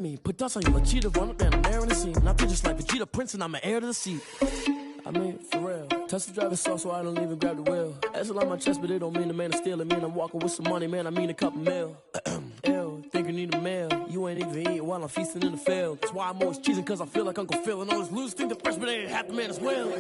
Me, put dust on you like cheetah, run up down the air in the scene. I feel just like Vegeta Prince and I'm an heir to the seat. I mean, for real. Touch the driver's sauce so I don't even grab the wheel. That's on my chest, but it don't mean the man is stealing. Man, I'm walking with some money, man, I mean a couple mil. Ew, think you need a meal. You ain't even eating while I'm feasting in the field. That's why I'm always cheesing, cause I feel like Uncle Phil. And all those losers think the freshman ain't half the man as well.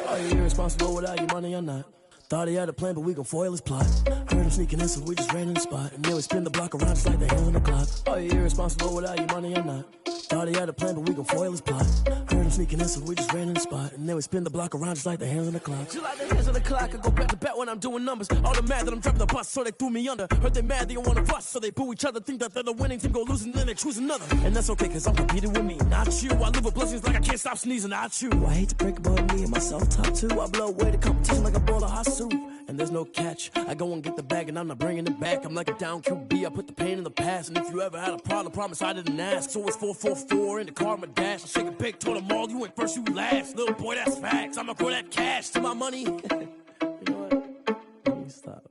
Are you irresponsible without your money or not? Thought he had a plan, but we gon' foil his plot. Heard him sneaking in, so we just ran in the spot. And then we spin the block around just like the hands on the clock. Are you irresponsible without your money or not? Thought he had a plan, but we gon' foil his plot. Heard him sneaking in, so we just ran in the spot. And then we spin the block around just like the hands on the clock. Just like the hands on the clock, I go back to back when I'm doing numbers. All the mad that I'm driving the bus, so they threw me under. Heard they mad, they don't wanna bust, so they boo each other. Think that they're the winning team, go losing, then they choose another. And that's okay, cause I'm competing with me, not you. I live with blessings like I can't stop sneezing, not you. I hate to break above me and myself top two. I blow away the competition like a bowl of hot soup. And there's no catch. I go and get the bag and I'm not bringing it back. I'm like a down QB, I put the pain in the past. And if you ever had a problem, promise I didn't ask. So it's 444 in the car, my dash. I shake a big, told them all, you went first, you last. Little boy, that's facts. I'ma grow that cash to my money. You know what? Let me stop.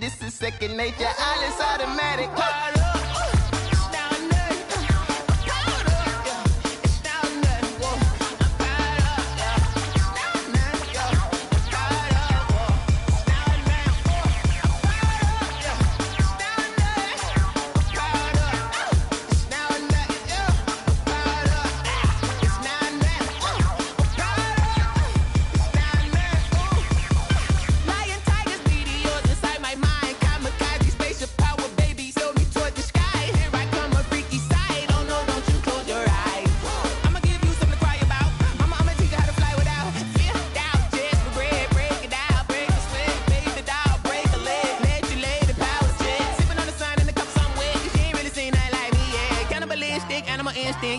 This is second nature, all is automatic.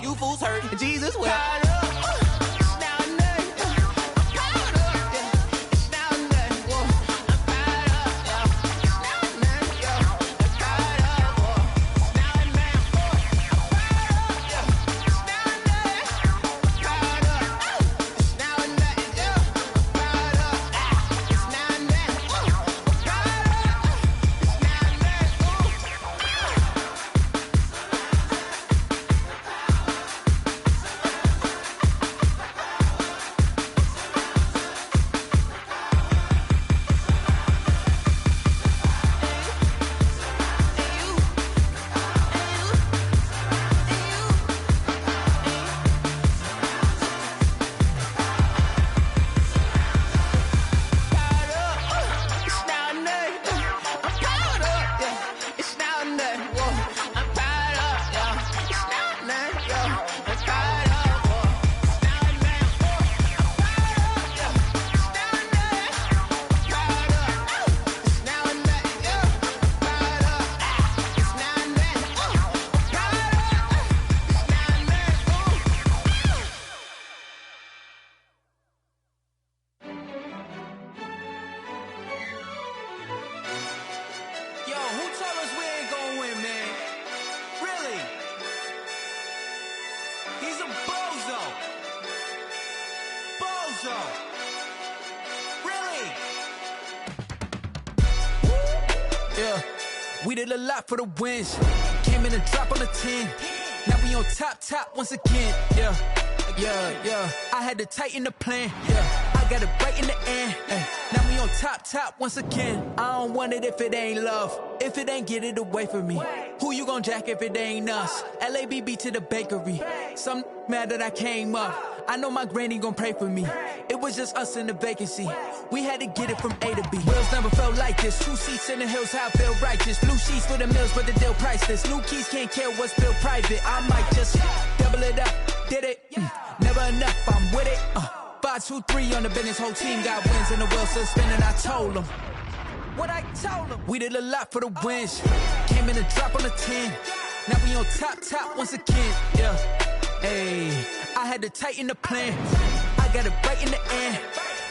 You fools hurt, Jesus wept. Yeah, we did a lot for the wins. Came in and dropped on the 10. Now we on top once again. Yeah. I had to tighten the plan. Yeah, I got it right in the end. Now we on top once again. I don't want it if it ain't love. If it ain't, get it away from me. Who you gon' jack if it ain't us? LABB to the bakery. Some mad that I came up. I know my granny gon' pray for me. It was just us in the vacancy. We had to get it from A to B. Wheels never felt like this. 2 seats in the hills, how I feel righteous. Blue sheets for the mills, but the deal priceless. New keys can't care what's built private. I might just double it up. Did it? Never enough, I'm with it. 5, 2, 3 on the business. Whole team got wins and the wheels still spinning. I told them what I told them. We did a lot for the wins. Came in a drop on the 10. Now we on top once again. Yeah. Hey, I had to tighten the plan. I got it right in the end.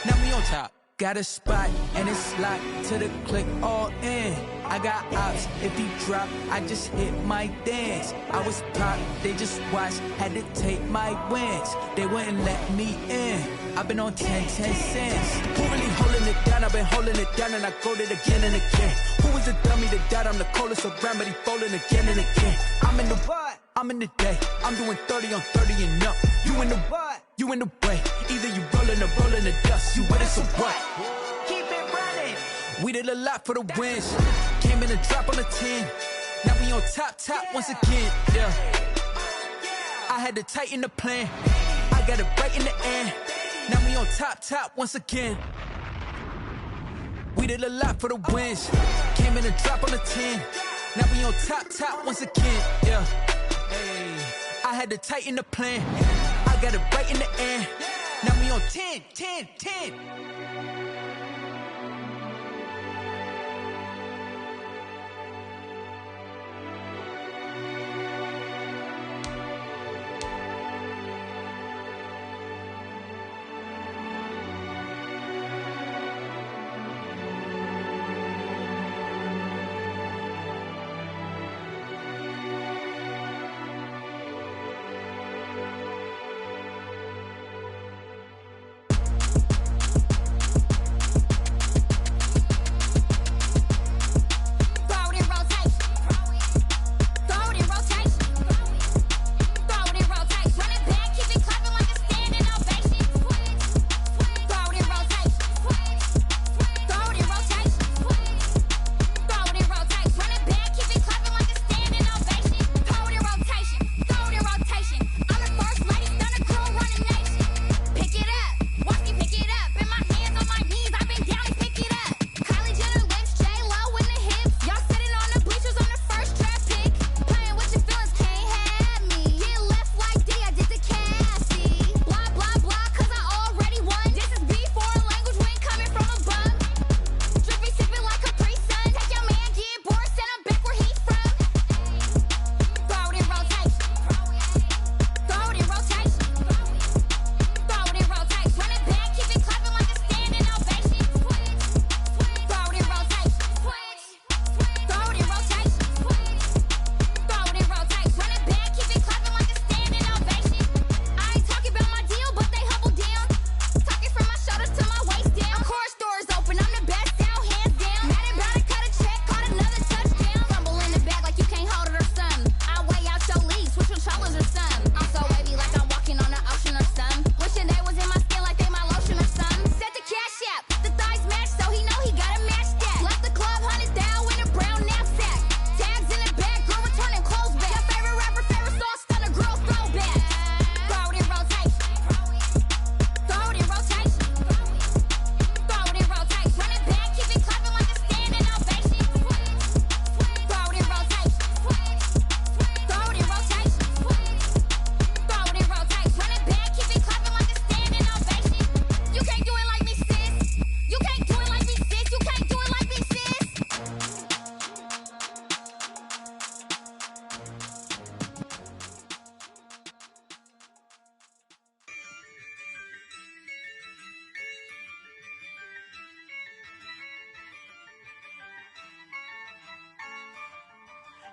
Now we on top. Got a spot and it's locked to the click all in. I got ops, if he drop, I just hit my dance. I was pop, they just watched, had to take my wins. They wouldn't let me in. I've been on 10 cents. Who really holding it down? I've been holding it down and I go it again and again. Who was the dummy that died? I'm the coldest around, but he folding again and again. I'm in the what? I'm in the day. I'm doing 30 on 30 and up. You in the what? You in the way. Either you rolling or rolling the dust. You with us or what? Keep it running. We did a lot for the wins. Came in a drop on the 10. Now we on top once again. Yeah. I had to tighten the plan. I got it right in the end. Now we on top once again. We did a lot for the wins. Came in a drop on the 10. Now we on top once again. Yeah. Hey, I had to tighten the plan. I got it right in the end. Now we on 10.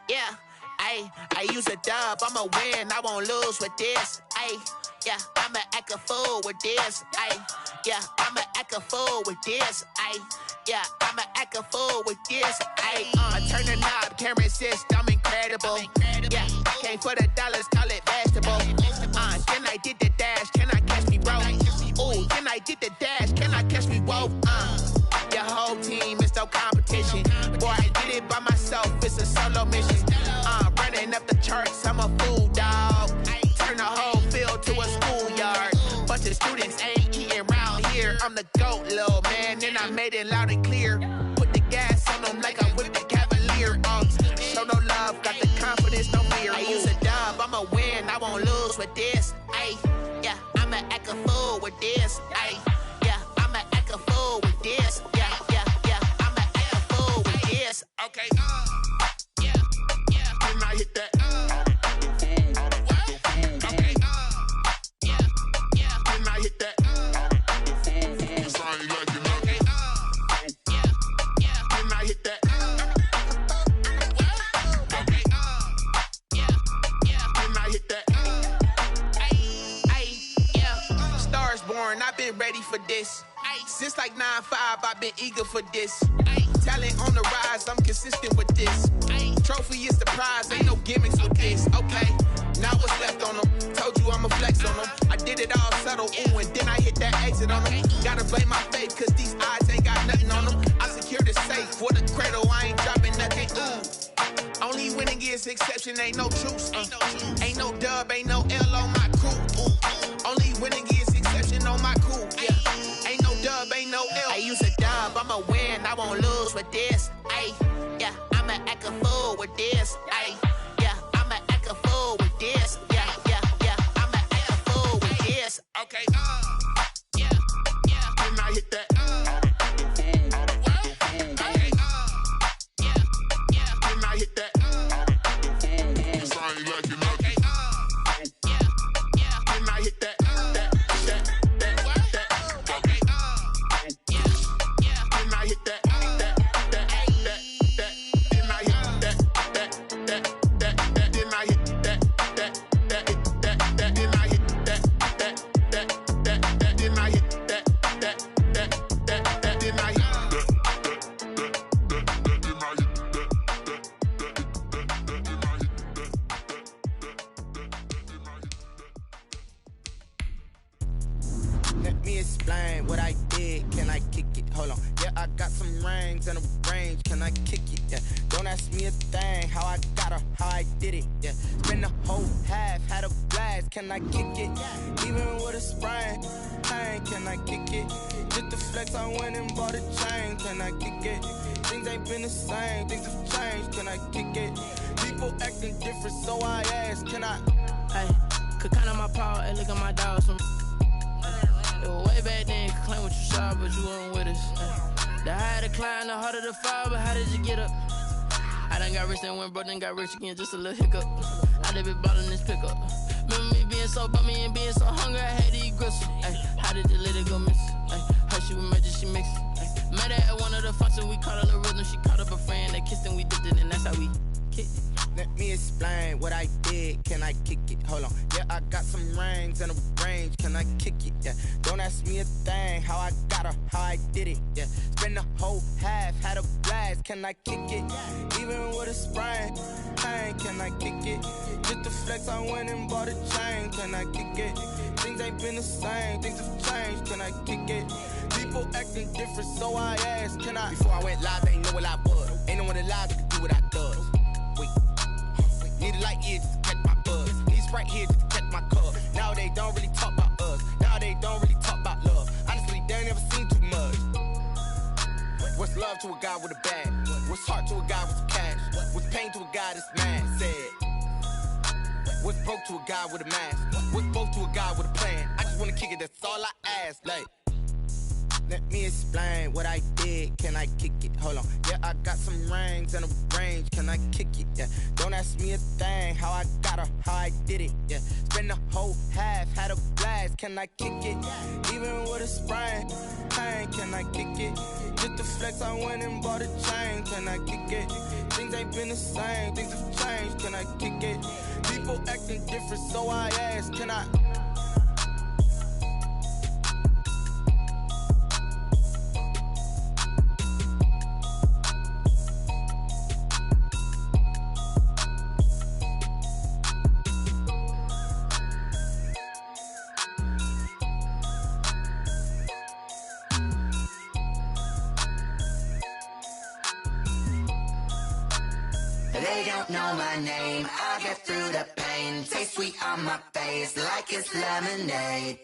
Yeah, I use a dub, I'ma win, I won't lose with this. Yeah, I'ma act a fool with this. Yeah, I'ma act a fool with this. Yeah, I'ma act a fool with this. I turn the knob, can't resist, I'm incredible. Yeah, came for the dollars, call it vegetable. Then I did the dash, can I catch me, bro? Ooh, then I did the dash, can I catch me, whoa? Your whole team is no competition. Boy, I did it by myself, it's a solo mission. Running up the charts, I'm a fool, dog. Turn the whole field to a schoolyard. this. Ay, yeah, I'ma act a fool with this. Yeah, I'ma act a fool with this. Okay, yeah, then I hit that. Okay, yeah, then I hit that. I've been ready for this. Since like 9-5, I've been eager for this. Talent on the rise, I'm consistent with this. Trophy is the prize, ain't no gimmicks with this. Okay, now what's left on them? Told you I'ma flex on them. I did it all subtle, ooh, and then I hit that exit on them. Gotta blame my faith, cause these eyes ain't got nothing on them. I secured the safe for the cradle, I ain't dropping nothing, ooh. Only winning is exception, ain't no truce. Ain't no dub, ain't no L on my crew. Only winning is exception on my crew. Yeah, ain't no dub, ain't no L. I use a dub, I'ma win, I won't lose with this. Ay, yeah, I'ma act a fool with this. Ay, yeah, I'ma act a fool with this. Yeah, I'ma act a fool with this. Okay, yeah, then I hit that. Okay, yeah, then I hit that. Let me explain what I did. Can I kick it? Hold on. Yeah, I got some rings and a range. Can I kick it? Yeah. Don't ask me a thing. How I got her, how I did it. Yeah. Spend the whole half, had a blast. Can I kick it? Even with a sprain. Hey, can I kick it? Just the flex, I went and bought a chain. Can I kick it? Things ain't been the same. Things have changed. Can I kick it? People acting different, so I ask. Can I? Hey, could count on my power and look at my dogs. It was way back then, you could claim what you saw, but you weren't with us. The higher the climb, the harder the fall, but how did you get up? I done got rich, then went broke, then got rich again, just a little hiccup. I done been ballin' this pickup. Remember me being so bummy and being so hungry, I had to eat gristle. Ay, how did you let it go miss? Ay, how she was magic, she mixed. Met her at one of the functions, we caught a little rhythm, she caught up a friend, they kissed and we dipped it, and that's how we kicked it. Let me explain what I did. Can I kick it? Hold on. Yeah, I got some rings and a range. Can I kick it? Yeah. Don't ask me a thing. How I got her, how I did it. Yeah. Spend the whole half, had a blast. Can I kick it? Even with a sprain. Hey, can I kick it? Just the flex, I went and bought a chain. Can I kick it? Things ain't been the same. Things have changed. Can I kick it? People acting different, so I asked. Can I? Before I went live, they ain't know what I was. Ain't no one alive that could do what I does. Wait. Need a light year just to catch my buzz. Need Sprite here just to catch my cup. Now they don't really talk about us. Now they don't really talk about love. Honestly, they ain't never seen too much. What's love to a guy with a bag? What's heart to a guy with some cash? What's pain to a guy that's mad? Said. What's broke to a guy with a mask? What's both to a guy with a plan? I just wanna kick it, that's all I ask. Like, let me explain what I did. Can I kick it? Hold on. Yeah, I got some rings and a range. Can I kick it? Yeah. Don't ask me a thing. How I got her, how I did it. Yeah. Spend the whole half, had a blast. Can I kick it? Even with a sprain. Hey, can I kick it? Just the flex, I went and bought a chain. Can I kick it? Things ain't been the same. Things have changed. Can I kick it? People acting different, so I ask. Can I? They don't know my name, I get through the pain. Taste sweet on my face like it's lemonade.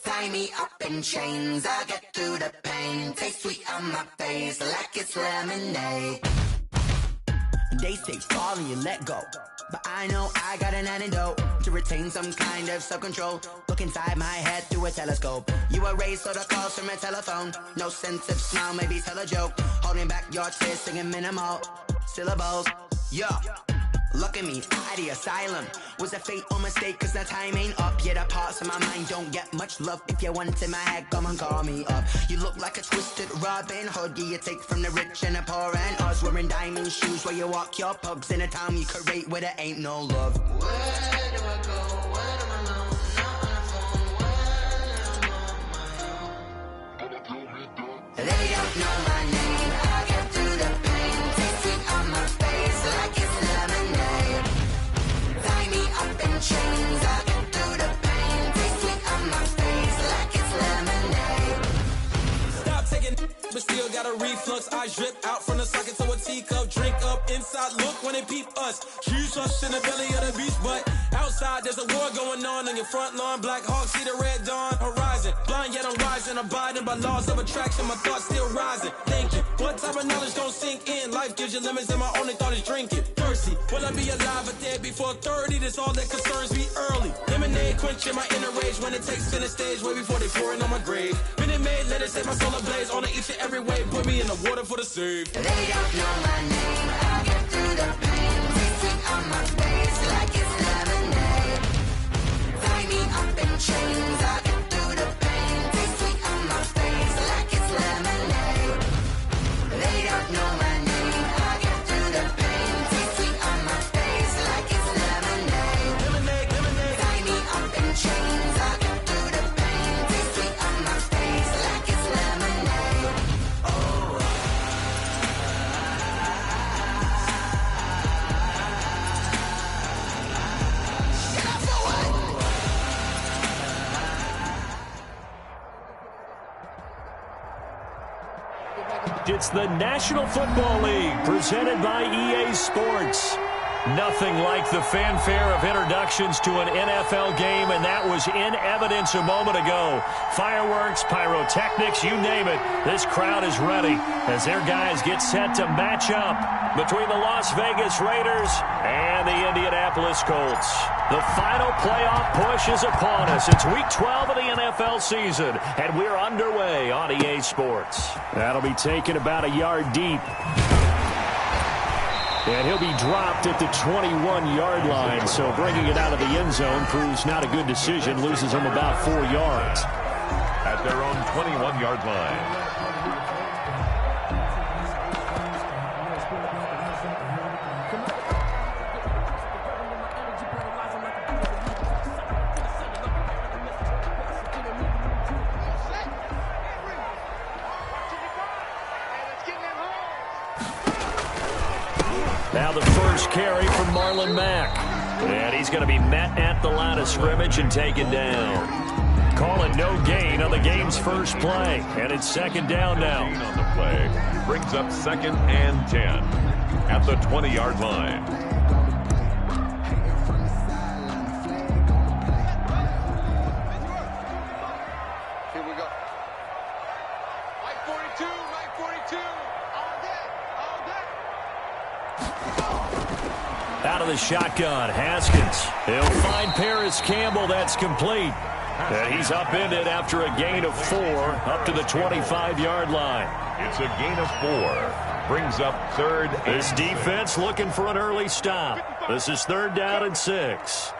Tie me up in chains, I get through the pain. Taste sweet on my face like it's lemonade. They say fall and you let go, but I know I got an antidote. to retain some kind of self-control. Look inside my head through a telescope. You erase all the calls from a telephone. No sense of smile, maybe tell a joke. Holding back your tears, singing minimal syllables. Yeah. Look at me, at the asylum. Was a fate or mistake, cause the time ain't up. Yet the parts of my mind don't get much love. If you want in my head, come and call me up. You look like a twisted Robin Hood. You take from the rich and the poor and us. Wearing diamond shoes where you walk your pugs. In a town you create where there ain't no love. Where do I go? Where am I alone? Not on my own. They don't know my name. I get through the pain. Taste sweet on my face like it's lemonade. Tie me up in chains. I get through the pain. Taste sweet on my face like it's lemonade. Stop taking, but still got a reflux. I drip out from the socket to a teacup. Drink up inside. Look when they peep us. Huge us in the belly of the beast, but outside there's a war going on your front lawn. Black Hawk see the red dawn horizon. Blind yet I'm rising, abiding by laws of attraction. My thoughts still rising. Thinking, what type of knowledge don't sink in? Life gives you limits, and my only thought is drinking. Thirsty, will I be alive or dead before 30? That's all that concerns me early. Lemonade quenching my inner rage when it takes center stage way before they pour it on my grave. Minute Maid, let it set my soul ablaze. On each and every way, put me in the water for the save. They don't know my name. I get through the pain. Taste sweet on my face like it's lemonade. Tie me up in chains. I get through the pain. Taste sweet on my face like it's lemonade. They don't know my name. I get through the pain. Taste sweet on my face like it's lemonade. Tie me up in chains. I get through the pain. Taste sweet on my face like it's lemonade. It's the National Football League presented by EA Sports. Nothing like the fanfare of introductions to an NFL game, and that was in evidence a moment ago. Fireworks, pyrotechnics, you name it. This crowd is ready as their guys get set to match up between the Las Vegas Raiders and the Indianapolis Colts. The final playoff push is upon us. It's Week 12 of the NFL season, and we're underway on EA Sports. That'll be taken about a yard deep. And he'll be dropped at the 21-yard line, so bringing it out of the end zone proves not a good decision, loses him about 4 yards. At their own 21-yard line. Now the first carry from Marlon Mack. And he's going to be met at the line of scrimmage and taken down. Calling no gain on the game's first play. And it's second down now. On the play brings up 2nd and 10 at the 20-yard line. Here we go. Mike 42, Mike 42. All day, all day. Out of the shotgun, Haskins. He'll find Paris Campbell. That's complete. And he's upended after a gain of 4 up to the 25-yard line. It's a gain of 4. Brings up 3rd. This defense looking for an early stop. This is 3rd down and 6.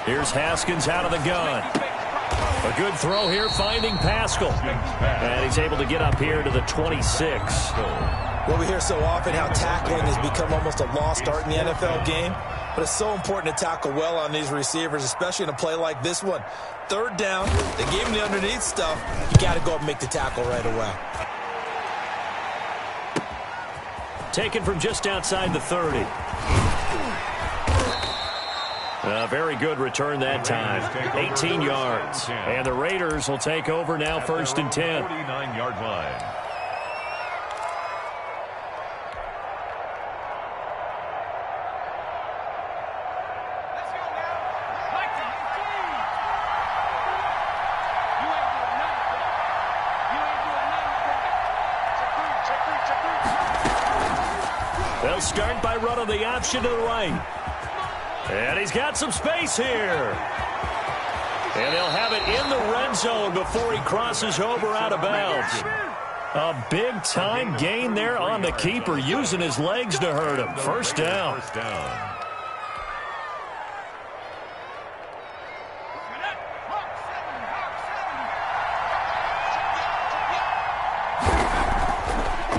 Here's Haskins out of the gun. A good throw here, finding Pascal. And he's able to get up here to the 26. Well, we hear so often how tackling has become almost a lost art in the NFL game. But it's so important to tackle well on these receivers, especially in a play like this one. 3rd down, they gave him the underneath stuff. You got to go up and make the tackle right away. Taken from just outside the 30. A very good return that time. 18 yards. And the Raiders will take over now, 1st and 10. 49-yard line. They'll start by running the option to the right. And he's got some space here. And they'll have it in the red zone before he crosses over out of bounds. A big-time gain there on the keeper, using his legs to hurt him. First down.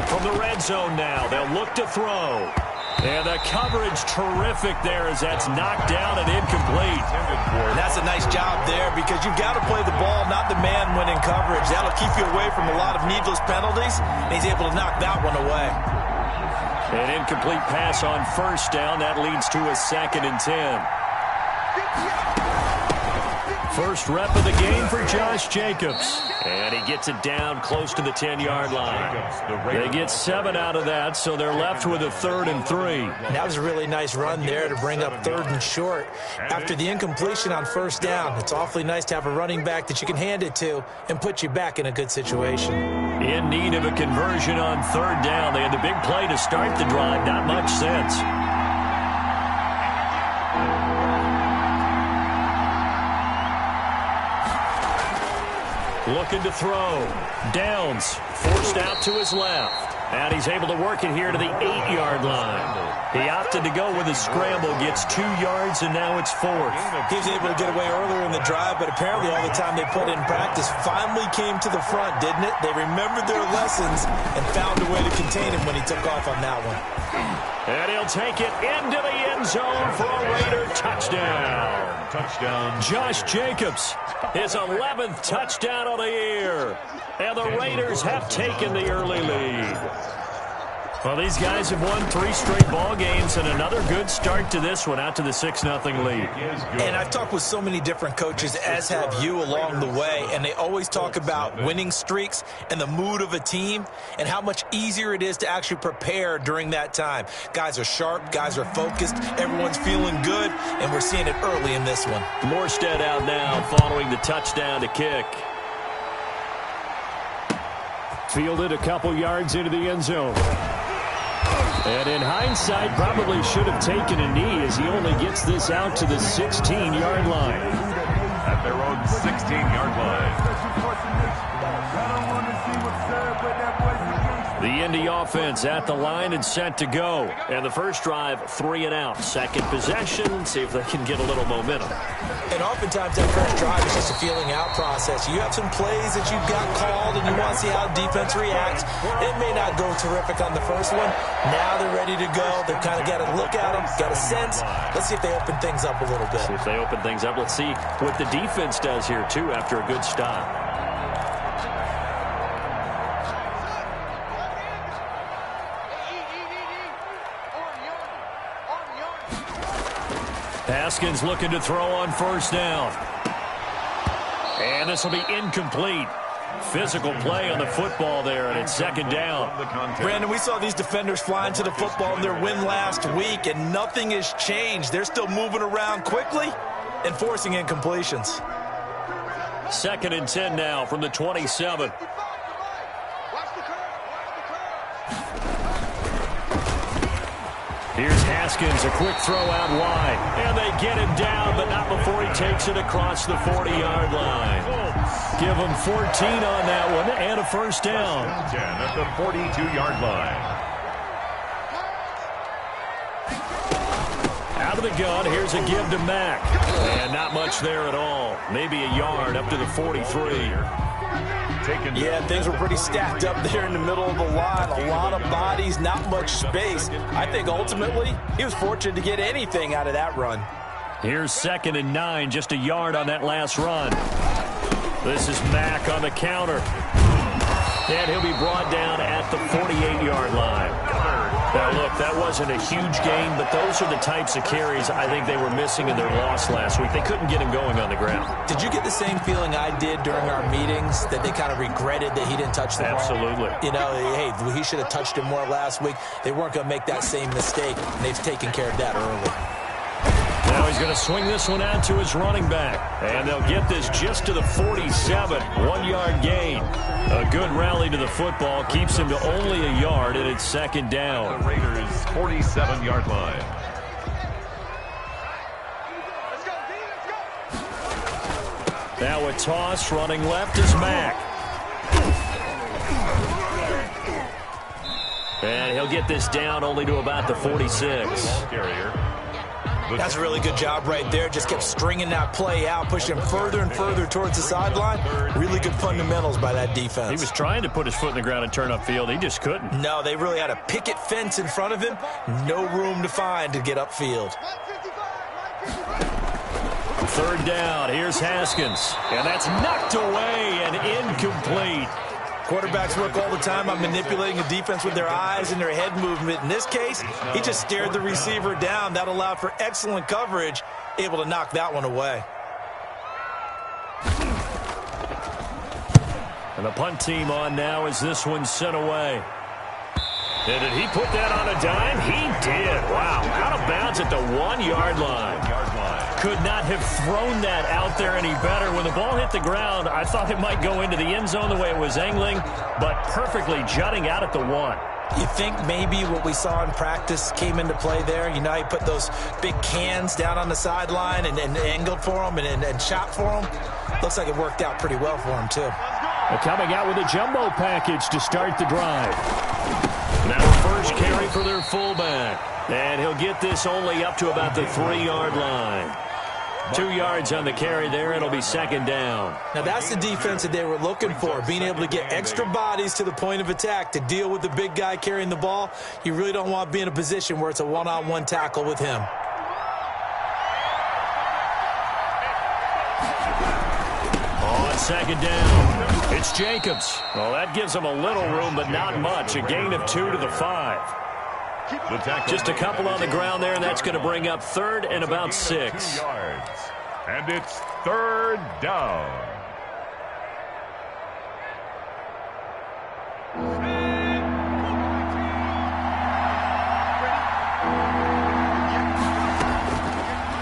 From the red zone now, they'll look to throw. And the coverage terrific there as that's knocked down and incomplete. And that's a nice job there because you've got to play the ball, not the man when in coverage. That'll keep you away from a lot of needless penalties, and he's able to knock that one away. An incomplete pass on first down. That leads to a 2nd and 10. First rep of the game for Josh Jacobs. And he gets it down close to the 10-yard line. They get 7 out of that, so they're left with a 3rd and 3. That was a really nice run there to bring up 3rd and short. After the incompletion on first down, it's awfully nice to have a running back that you can hand it to and put you back in a good situation. In need of a conversion on 3rd down. They had the big play to start the drive. Not much sense. Looking to throw. Downs, forced out to his left. And he's able to work it here to the 8-yard line. He opted to go with a scramble, gets 2 yards, and now it's 4th. He was able to get away earlier in the drive, but apparently all the time they put in practice finally came to the front, didn't it? They remembered their lessons and found a way to contain him when he took off on that one. And he'll take it into the end zone for a Raider touchdown. Josh Jacobs, his 11th touchdown of the year. And the Raiders have taken the early lead. Well, these guys have won 3 straight ball games and another good start to this one, out to the 6-0 lead. And I've talked with so many different coaches, as have you, along the way, and they always talk about winning streaks and the mood of a team and how much easier it is to actually prepare during that time. Guys are sharp, guys are focused, everyone's feeling good, and we're seeing it early in this one. Morstead out now following the touchdown to kick. Fielded a couple yards into the end zone. And in hindsight, probably should have taken a knee as he only gets this out to the 16-yard line. At their own 16-yard line. The Indy offense at the line and set to go. And the first drive, 3 and out. Second possession, see if they can get a little momentum. And oftentimes that first drive is just a feeling out process. You have some plays that you've got called and you want to see how the defense reacts. It may not go terrific on the first one. Now they're ready to go. They've kind of got to look at them, got a sense. Let's see if they open things up a little bit. See if they open things up. Let's see what the defense does here, too, after a good stop. Haskins looking to throw on first down. And this will be incomplete. Physical play on the football there, and it's second down. Brandon, we saw these defenders flying to the football in their win last week, and nothing has changed. They're still moving around quickly and forcing incompletions. Second and 10 now from the 27. Here's Haskins, a quick throw out wide. And they get him down, but not before he takes it across the 40-yard line. Give him 14 on that one and a first down. 10 at the 42-yard line. Out of the gun, here's a give to Mack. And not much there at all. Maybe a yard up to the 43. Yeah, things were pretty stacked up there in the middle of the line. A lot of bodies, not much space. I think ultimately he was fortunate to get anything out of that run. Here's 2nd and 9, just a yard on that last run. This is Mack on the counter. And he'll be brought down at the 48-yard line. Now, look, that wasn't a huge gain, but those are the types of carries I think they were missing in their loss last week. They couldn't get him going on the ground. Did you get the same feeling I did during our meetings, that they kind of regretted that he didn't touch the ball? Absolutely. You know, hey, he should have touched it more last week. They weren't going to make that same mistake, and they've taken care of that early. Now he's going to swing this one out to his running back. And they'll get this just to the 47. 1-yard gain. A good rally to the football. Keeps him to only a yard, and it's second down. The Raiders' 47-yard line. Now a toss running left is Mack. And he'll get this down only to about the 46. That's a really good job right there. Just kept stringing that play out, pushing him further and further towards the sideline. Really good fundamentals by that defense. He was trying to put his foot in the ground and turn upfield. He just couldn't. No, they really had a picket fence in front of him. No room to find to get upfield. Third down. Here's Haskins. And that's knocked away and incomplete. Quarterbacks work all the time on manipulating a defense with their eyes and their head movement. In this case, he just stared the receiver down. That allowed for excellent coverage, able to knock that one away. And the punt team on now as this one's sent away. And did he put that on a dime? He did. Wow. Out of bounds at the 1-yard line. Could not have thrown that out there any better. When the ball hit the ground, I thought it might go into the end zone the way it was angling, but perfectly jutting out at the 1. You think maybe what we saw in practice came into play there? You know, he put those big cans down on the sideline and angled for them and shot for them. Looks like it worked out pretty well for him, too. They're coming out with a jumbo package to start the drive. Now first carry for their fullback. And he'll get this only up to about the 3-yard line. 2 yards on the carry there. It'll be second down. Now that's the defense that they were looking for, being able to get extra bodies to the point of attack to deal with the big guy carrying the ball. You really don't want to be in a position where it's a one-on-one tackle with him. On second down, it's Jacobs. Well, that gives them a little room, but not much. A gain of 2 to the 5. Just a couple on the ground there, and that's going to bring up third and about 6. And it's third down.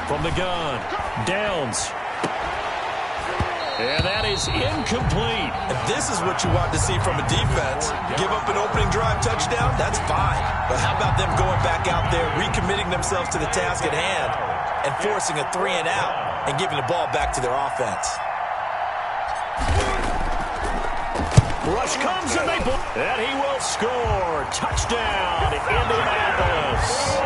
From the gun, Downs. And that is incomplete. If this is what you want to see from a defense, give up an opening drive touchdown, that's fine. But how about them going back out there, recommitting themselves to the task at hand, and forcing a 3-and-out and giving the ball back to their offense? Rush comes and they pull. And he will score. Touchdown, Indianapolis.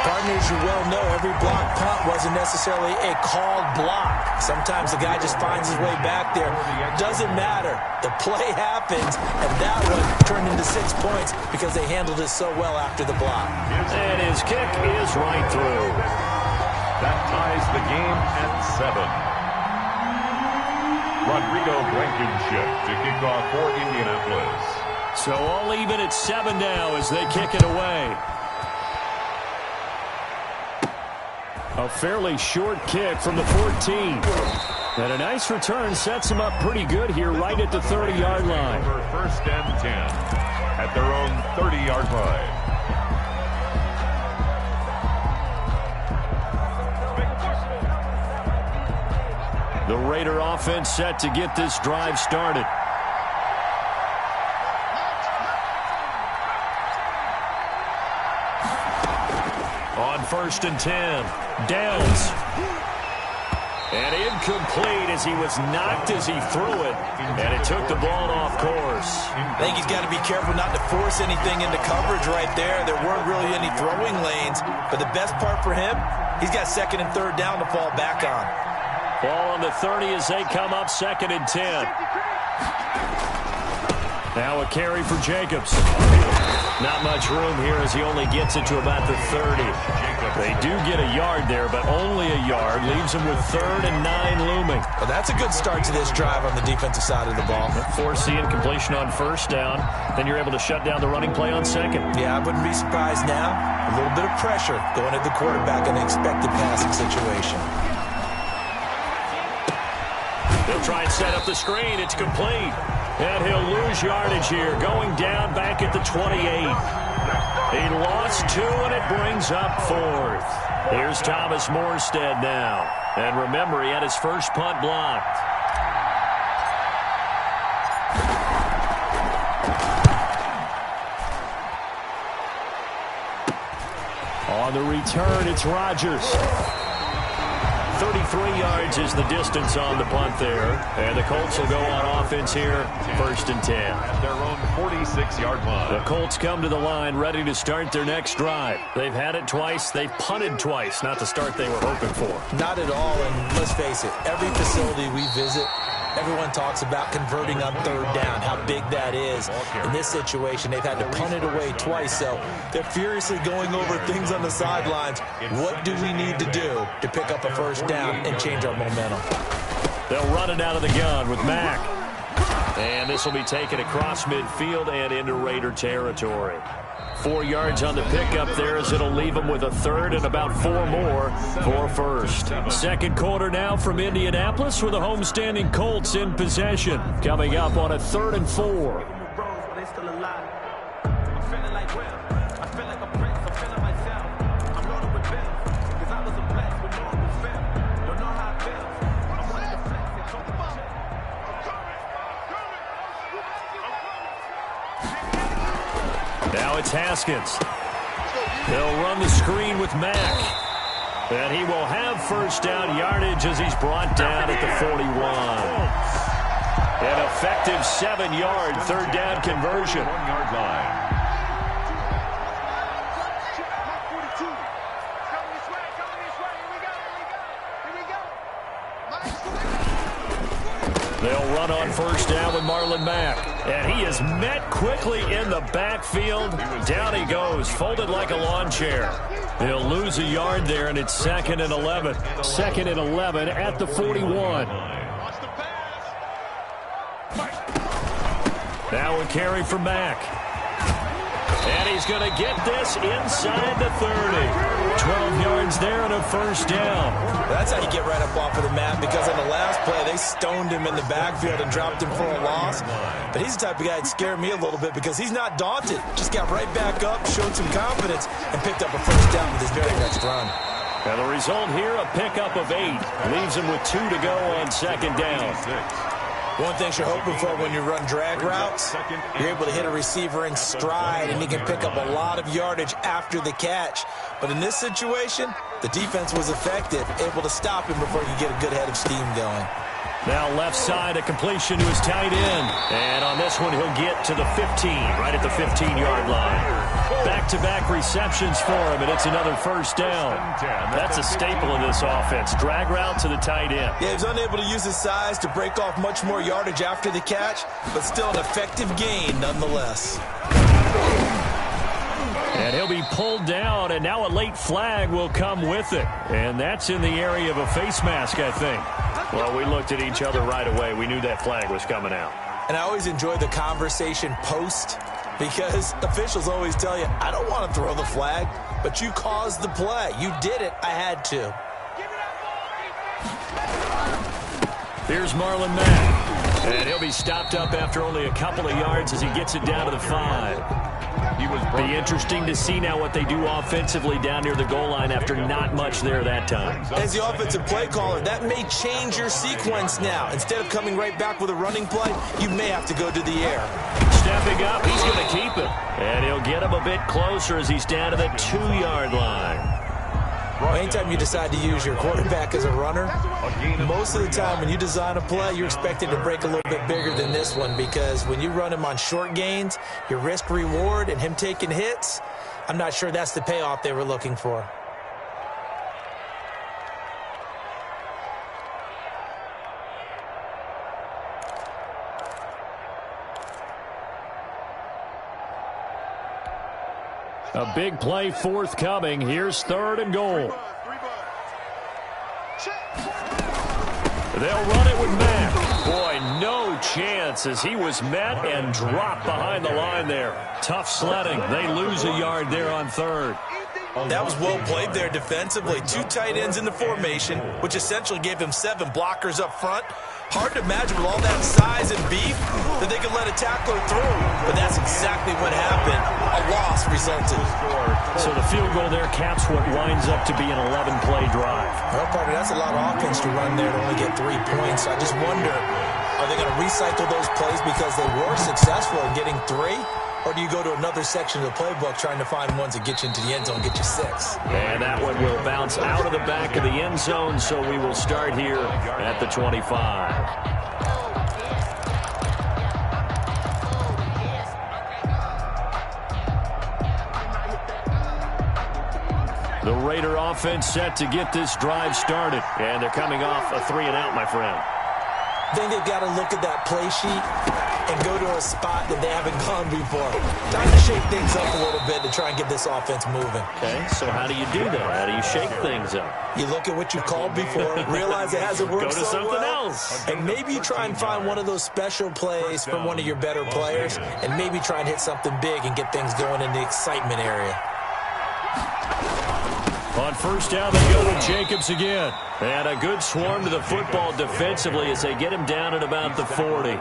Partners, you well know every block punt wasn't necessarily a called block. Sometimes the guy just finds his way back there. Doesn't matter. The play happens, and that one turned into 6 points because they handled it so well after the block. And his kick is right through. That ties the game at 7. Rodrigo Blankenship to kick off for Indianapolis. So all even at 7 now as they kick it away. A fairly short kick from the 14. And a nice return sets them up pretty good here right at the 30-yard line. First and 10 at their own 30-yard line. The Raider offense set to get this drive started. On first and 10, Downs. And incomplete as he was knocked as he threw it. And it took the ball off course. I think he's got to be careful not to force anything into coverage right there. There weren't really any throwing lanes. But the best part for him, he's got second and third down to fall back on. Ball on the 30 as they come up second and 10. Now a carry for Jacobs. Not much room here as he only gets it to about the 30. They do get a yard there, but only a yard. Leaves them with 3rd and 9 looming. Well, that's a good start to this drive on the defensive side of the ball. Force the incompletion on first down. Then you're able to shut down the running play on second. Yeah, I wouldn't be surprised now. A little bit of pressure going at the quarterback in an expected passing situation. They'll try and set up the screen. It's complete. And he'll lose yardage here, going down back at the 28. He lost 2, and it brings up 4th. Here's Thomas Morstead now. And remember, he had his first punt blocked. On the return, it's Rodgers. 33 yards is the distance on the punt there. And the Colts will go on offense here, 1st and 10. At their own 46-yard line. The Colts come to the line ready to start their next drive. They've had it twice. They've punted twice. Not the start they were hoping for. Not at all, and let's face it, every facility we visit, everyone talks about converting on 3rd down, how big that is. In this situation, they've had to punt it away twice, so they're furiously going over things on the sidelines. What do we need to do to pick up a 1st down and change our momentum? They'll run it out of the gun with Mack. And this will be taken across midfield and into Raider territory. 4 yards on the pickup there as it'll leave them with a 3rd and about 4 more for 1st. Second quarter now from Indianapolis with the homestanding Colts in possession. Coming up on a 3rd and 4. Now it's Haskins. They'll run the screen with Mack. And he will have 1st down yardage as he's brought down at the 41. An effective 7-yard 3rd down conversion. 1-yard line. They'll run on 1st down with Marlon Mack. And he is met quickly in the backfield. Down he goes, folded like a lawn chair. He'll lose a yard there, and it's 2nd and 11. 2nd and 11 at the 41. Now a carry for Mack. And he's going to get this inside the 30. 12 yards there and a 1st down. That's how you get right up off of the mat, because on the last play, they stoned him in the backfield and dropped him for a loss. But he's the type of guy that scared me a little bit because he's not daunted. Just got right back up, showed some confidence, and picked up a 1st down with his very next run. And the result here, a pickup of 8. Leaves him with 2 to go on 2nd down. One thing you're hoping for when you run drag routes, you're able to hit a receiver in stride, and he can pick up a lot of yardage after the catch. But in this situation, the defense was effective, able to stop him before he could get a good head of steam going. Now left side, a completion to his tight end. And on this one, he'll get to the 15, right at the 15-yard line. Back-to-back receptions for him, and it's another 1st down. That's a staple of this offense. Drag route to the tight end. Yeah, he was unable to use his size to break off much more yardage after the catch, but still an effective gain nonetheless. And he'll be pulled down, and now a late flag will come with it. And that's in the area of a face mask, I think. Well, we looked at each other right away. We knew that flag was coming out. And I always enjoy the conversation post, because officials always tell you, I don't want to throw the flag, but you caused the play. You did it. I had to. Here's Marlon Mack. And he'll be stopped up after only a couple of yards as he gets it down to the 5. Be interesting to see now what they do offensively down near the goal line after not much there that time. As the offensive play caller, that may change your sequence now. Instead of coming right back with a running play, you may have to go to the air. Stepping up, he's going to keep it. And he'll get him a bit closer as he's down to the 2-yard line. Anytime you decide to use your quarterback as a runner, most of the time when you design a play, you're expected to break a little bit bigger than this one, because when you run him on short gains, your risk-reward and him taking hits, I'm not sure that's the payoff they were looking for. A big play forthcoming. Here's 3rd and goal. They'll run it with Mack. Boy, no chance as he was met and dropped behind the line there. Tough sledding. They lose a yard there on 3rd. That was well played there defensively. 2 tight ends in the formation, which essentially gave him 7 blockers up front. Hard to imagine with all that size and beef that they could let a tackler through. But that's exactly what happened. A loss resulted. So the field goal there caps what winds up to be an 11-play drive. Well, partner, that's a lot of offense to run there to only get 3 points. I just wonder, are they going to recycle those plays because they were successful in getting 3? or do you go to another section of the playbook trying to find ones that get you into the end zone, get you 6? And that one will bounce out of the back of the end zone, so we will start here at the 25. The Raider offense set to get this drive started. And they're coming off a 3-and-out, my friend. I think they've got to look at that play sheet and go to a spot that they haven't gone before. Time to shake things up a little bit to try and get this offense moving. Okay, so how do you do that? How do you shake things up? You look at what you called before, realize it hasn't worked Go to so something well, else. and maybe you try and find one of those special plays from one of your better players, and maybe try and hit something big and get things going in the excitement area. On first down, they go with Jacobs again. And a good swarm to the football defensively as they get him down at about the 40.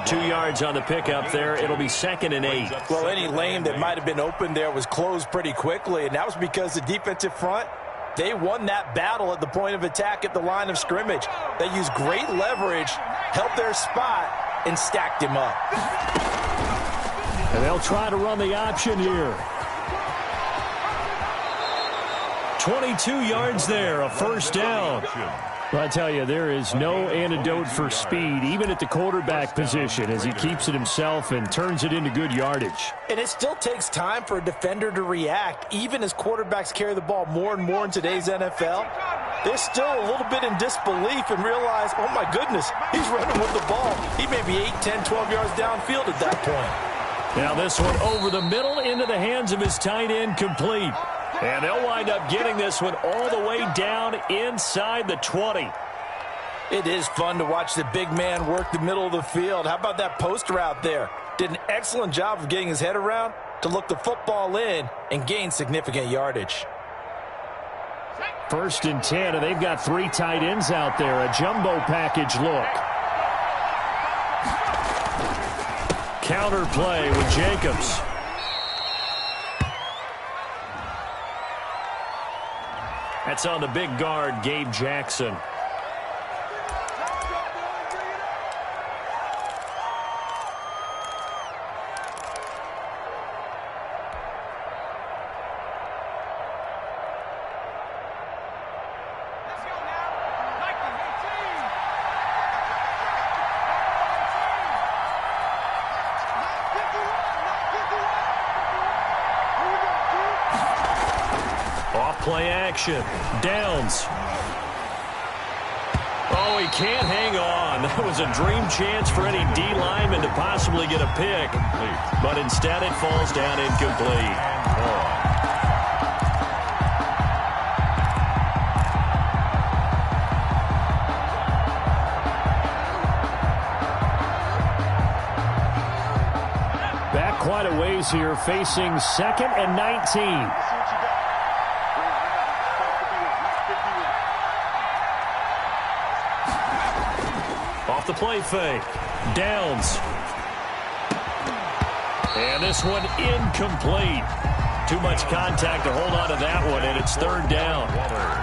2 yards on the pickup there. It'll be 2nd and 8. Well, any lane that might have been open there was closed pretty quickly, and that was because the defensive front, they won that battle at the point of attack at the line of scrimmage. They used great leverage, held their spot, and stacked him up. And they'll try to run the option here. 22 yards there, a first down. Well, I tell you, there is no antidote for speed, even at the quarterback position, as he keeps it himself and turns it into good yardage. And it still takes time for a defender to react, even as quarterbacks carry the ball more and more in today's NFL. They're still a little bit in disbelief and realize, oh my goodness, he's running with the ball. He may be 8, 10, 12 yards downfield at that point. Now this one over the middle into the hands of his tight end, complete. And they'll wind up getting this one all the way down inside the 20. It is fun to watch the big man work the middle of the field. How about that post route there? Did an excellent job of getting his head around to look the football in and gain significant yardage. 1st and 10, and they've got 3 tight ends out there. A jumbo package look. Counter play with Jacobs. That's on the big guard, Gabe Jackson. Play action. Downs. Oh, he can't hang on. That was a dream chance for any D lineman to possibly get a pick. But instead it falls down incomplete. Back quite a ways here, facing 2nd and 19. The play fake. Downs. And this one incomplete. Too much contact to hold on to that one, and it's 3rd down.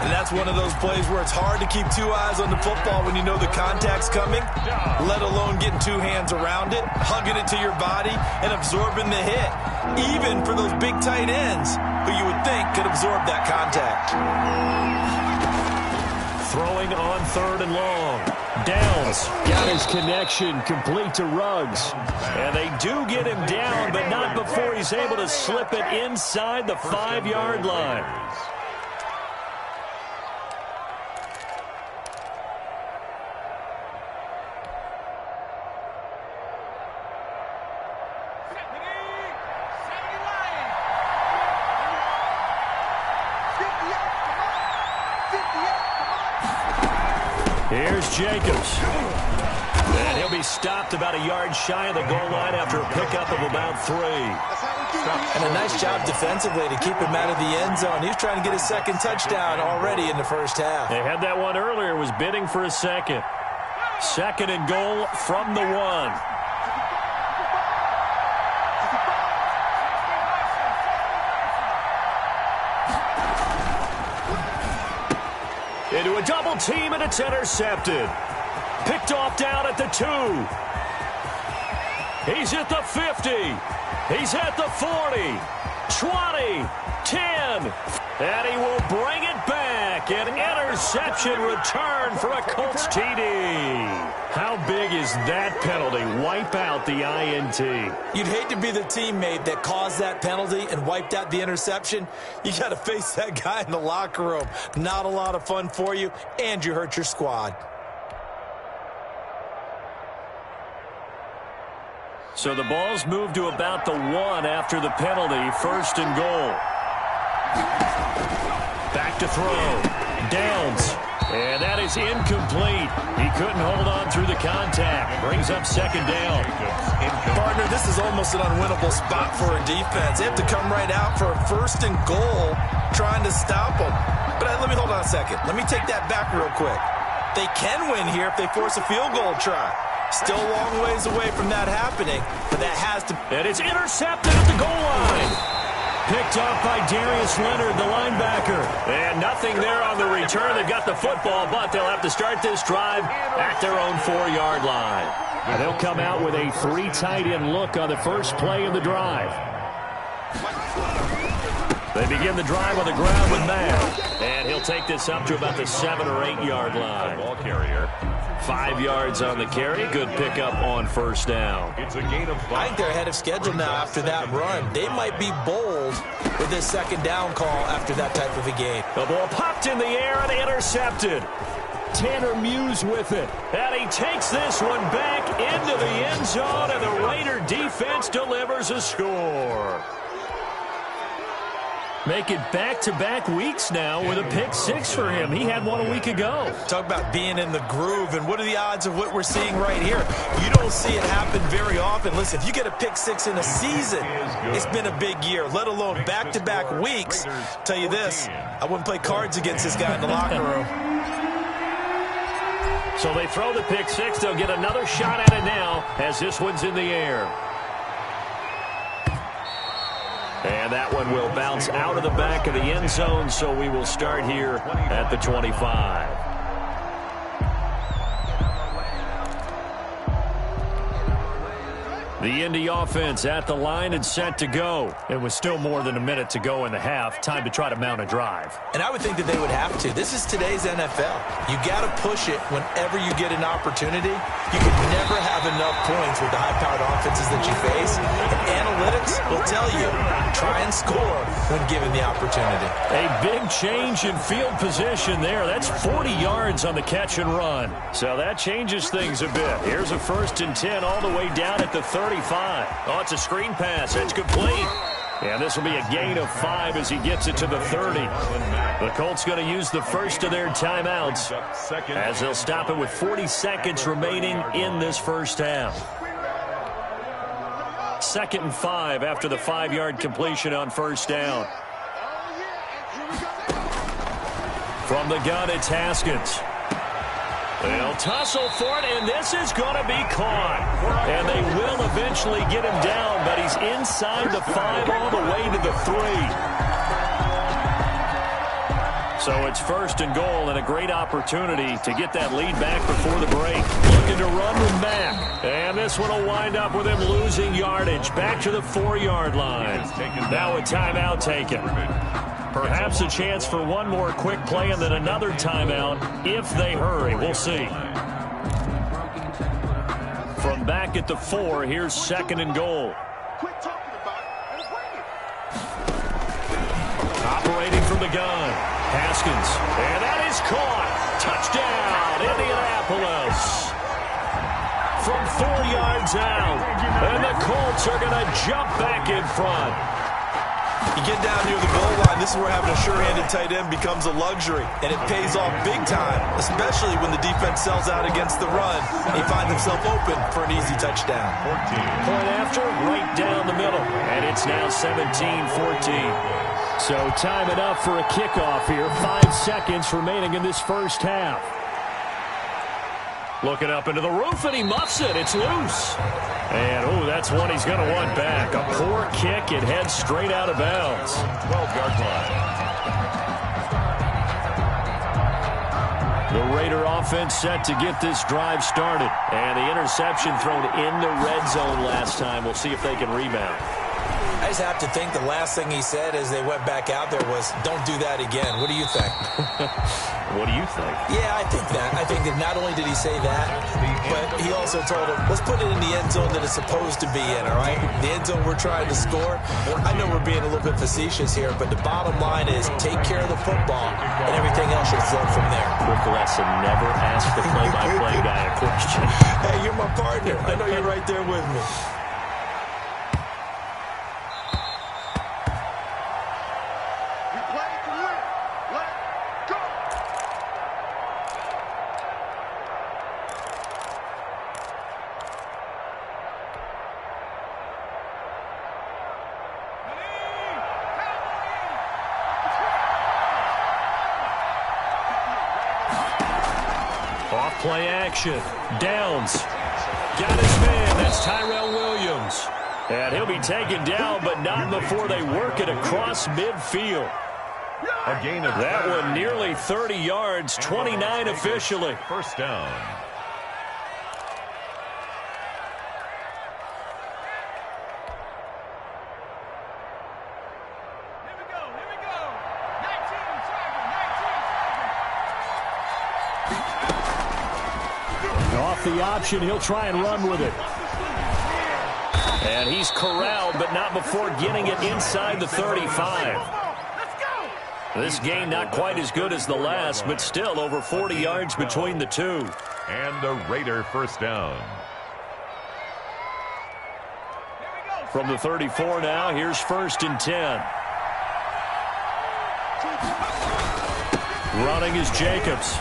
And that's one of those plays where it's hard to keep 2 eyes on the football when you know the contact's coming, let alone getting 2 hands around it, hugging it to your body, and absorbing the hit, even for those big tight ends who you would think could absorb that contact. Throwing on 3rd and long. Downs got his connection complete to Ruggs. And they do get him down, but not before he's able to slip it inside the 5-yard line. Here's Jacobs. And he'll be stopped about a yard shy of the goal line after a pickup of about 3. And a nice job defensively to keep him out of the end zone. He's trying to get his 2nd touchdown already in the 1st half. They had that one earlier, was bidding for a 2nd. 2nd and goal from the 1. Into a double team, and it's intercepted. Picked off down at the 2. He's at the 50. He's at the 40, 20, 10, and he will bring it back. An interception return for a Colts TD. How big is that penalty? Wipe out the INT. You'd hate to be the teammate that caused that penalty and wiped out the interception. You got to face that guy in the locker room. Not a lot of fun for you, and you hurt your squad. So the ball's moved to about the 1 after the penalty. First and goal. Back to throw. Downs. And that is incomplete. He couldn't hold on through the contact. Brings up second down. Partner, this is almost an unwinnable spot for a defense. They have to come right out for a first and goal trying to stop them. But let me hold on a second. Let me take that back real quick. They can win here if they force a field goal try. Still a long ways away from that happening, but that has to... And it's intercepted at the goal line. Picked up by Darius Leonard, the linebacker. And nothing there on the return. They've got the football, but they'll have to start this drive at their own 4-yard line. And they'll come out with a 3 tight end look on the first play of the drive. They begin the drive on the ground with Matt. And he'll take this up to about the 7 or 8 yard line. Ball carrier. 5 yards on the carry. Good pickup on first down. It's a gain of 5. I think they're ahead of schedule now after that run. They might be bold with this second down call after that type of a game. The ball popped in the air and intercepted. Tanner Muse with it. And he takes this one back into the end zone, and the Raider defense delivers a score. Make it back-to-back weeks now with a pick 6 for him. He had one a week ago. Talk about being in the groove, and what are the odds of what we're seeing right here? You don't see it happen very often. Listen, if you get a pick 6 in a season, it's been a big year, let alone back-to-back weeks. Tell you this, I wouldn't play cards against this guy in the locker room. So they throw the pick 6. They'll get another shot at it now as this one's in the air. And that one will bounce out of the back of the end zone, so we will start here at the 25. The Indy offense at the line and set to go. It was still more than a minute to go in the half. Time to try to mount a drive. And I would think that they would have to. This is today's NFL. You got to push it whenever you get an opportunity. You can never have enough points with the high-powered offenses that you face. And analytics will tell you, try and score when given the opportunity. A big change in field position there. That's 40 yards on the catch and run. So that changes things a bit. Here's a 1st and 10 all the way down at the 35. Oh, it's a screen pass. It's complete. And this will be a gain of 5 as he gets it to the 30. The Colts going to use the first of their timeouts as they'll stop it with 40 seconds remaining in this first half. 2nd and 5 after the 5-yard completion on first down. From the gun, it's Haskins. They'll tussle for it, and this is going to be caught. And they will eventually get him down, but he's inside the 5 all the way to the 3. So it's 1st and goal, and a great opportunity to get that lead back before the break. Looking to run with Mack. And this one will wind up with him losing yardage. Back to the 4-yard line. Now a timeout taken. Perhaps a chance for one more quick play and then another timeout if they hurry. We'll see. From back at the 4, here's 2nd and goal. Operating from the gun, Haskins. And that is caught. Touchdown, Indianapolis. From 4 yards out. And the Colts are going to jump back in front. You get down near the goal line, this is where having a sure-handed tight end becomes a luxury, and it pays off big time, especially when the defense sells out against the run. He finds himself open for an easy touchdown. Point after, right down the middle, and it's now 17-14. So time enough for a kickoff here. 5 seconds remaining in this first half. Looking up into the roof, and he muffs it. It's loose. And, oh, that's one he's going to want back. A poor kick. It heads straight out of bounds. 12-yard line. The Raider offense set to get this drive started. And the interception thrown in the red zone last time. We'll see if they can rebound. I just have to think the last thing he said as they went back out there was, don't do that again. What do you think? What do you think? Yeah, I think that. I think that not only did he say that, but he also told him, let's put it in the end zone that it's supposed to be in, all right? The end zone we're trying to score. I know we're being a little bit facetious here, but the bottom line is take care of the football, and everything else should flow from there. Quick lesson, never ask the play-by-play guy a question. Hey, you're my partner. I know you're right there with me. Play action. Downs. Got his man. That's Tyrell Williams. And he'll be taken down, but not before they work it across midfield. A gain of that one nearly 30 yards, 29 officially. First down. Off the option, he'll try and run with it. And he's corralled, but not before getting it inside the 35. This game not quite as good as the last, but still over 40 yards between the two. And a Raider first down. From the 34 now, here's 1st and 10. Running is Jacobs.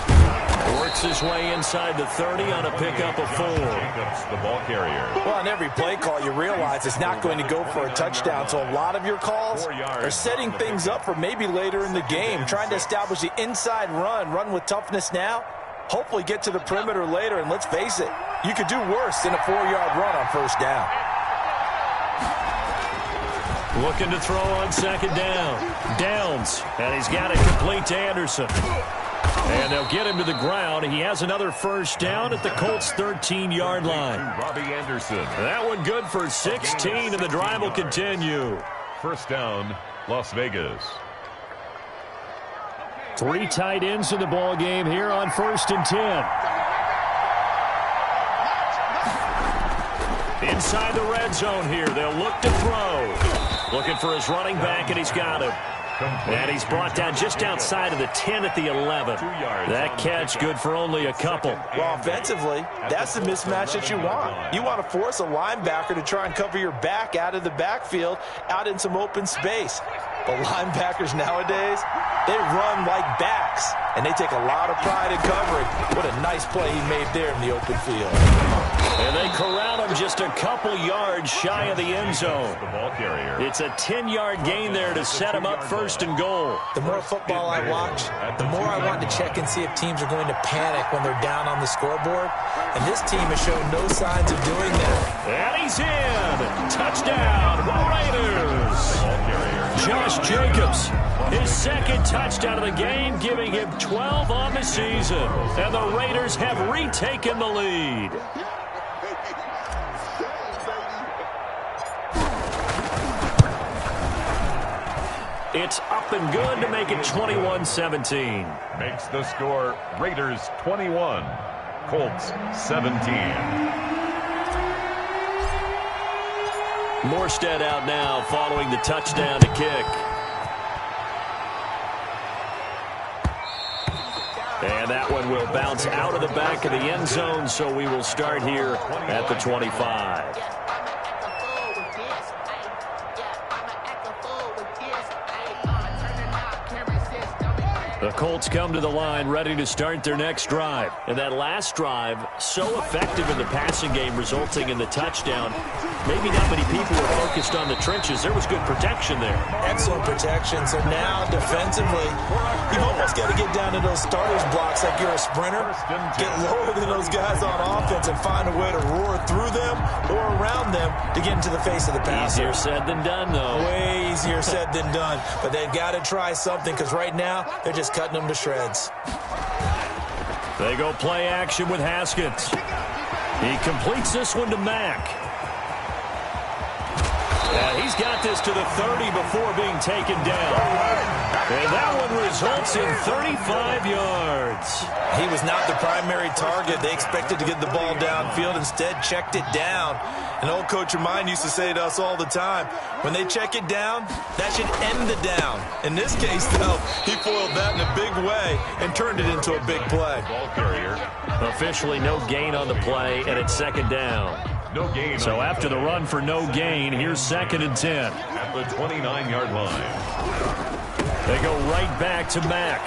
Works his way inside the 30 on a pickup of 4. Jacobs, the ball carrier. Well, on every play call, you realize it's not going to go for a touchdown. So a lot of your calls are setting things up for maybe later in the game, trying to establish the inside run with toughness now, hopefully get to the perimeter later. And let's face it, you could do worse than a 4-yard run on first down. Looking to throw on 2nd down. Downs, and he's got it complete to Anderson. And they'll get him to the ground. He has another first down at the Colts' 13-yard line. Robbie Anderson. That one good for 16, and the drive will continue. First down, Las Vegas. 3 tight ends in the ball game here on 1st and 10. Inside the red zone here. They'll look to throw. Looking for his running back, and he's got him. And he's brought down just outside of the 10 at the 11. That catch good for only a couple. Well, offensively, that's the mismatch that you want. You want to force a linebacker to try and cover your back out of the backfield, out in some open space. But linebackers nowadays, they run like backs, and they take a lot of pride in covering. What a nice play he made there in the open field. And they corral him just a couple yards shy of the end zone. The ball carrier. It's a 10-yard gain there to set him up 1st and goal. The more football I watch, the more I want to check and see if teams are going to panic when they're down on the scoreboard. And this team has shown no signs of doing that. And he's in. Touchdown, Raiders. Ball carrier. Josh Jacobs, his 2nd touchdown of the game, giving him 12 on the season. And the Raiders have retaken the lead. It's up and good to make it 21-17. Makes the score Raiders 21, Colts 17. Morstead out now following the touchdown to kick. And that one will bounce out of the back of the end zone, so we will start here at the 25. The Colts come to the line ready to start their next drive. And that last drive, so effective in the passing game, resulting in the touchdown. Maybe not many people were focused on the trenches. There was good protection there. Excellent protection. So now, defensively, you've almost got to get down to those starters blocks like you're a sprinter. Get lower than those guys on offense and find a way to roar through them or around them to get into the face of the passer. Easier said than done, though. Way easier said than done. But they've got to try something because right now, they're just cutting them to shreds. They go play action with Haskins. He completes this one to Mack. And he's got this to the 30 before being taken down. And that one results in 35 yards. He was not the primary target. They expected to get the ball downfield. Instead, checked it down. An old coach of mine used to say to us all the time, when they check it down, that should end the down. In this case, though, he foiled that in a big way and turned it into a big play. Ball carrier. Officially no gain on the play, and it's second down. No gain. So after the run for no gain, here's 2nd and 10. At the 29-yard line. They go right back to Mack.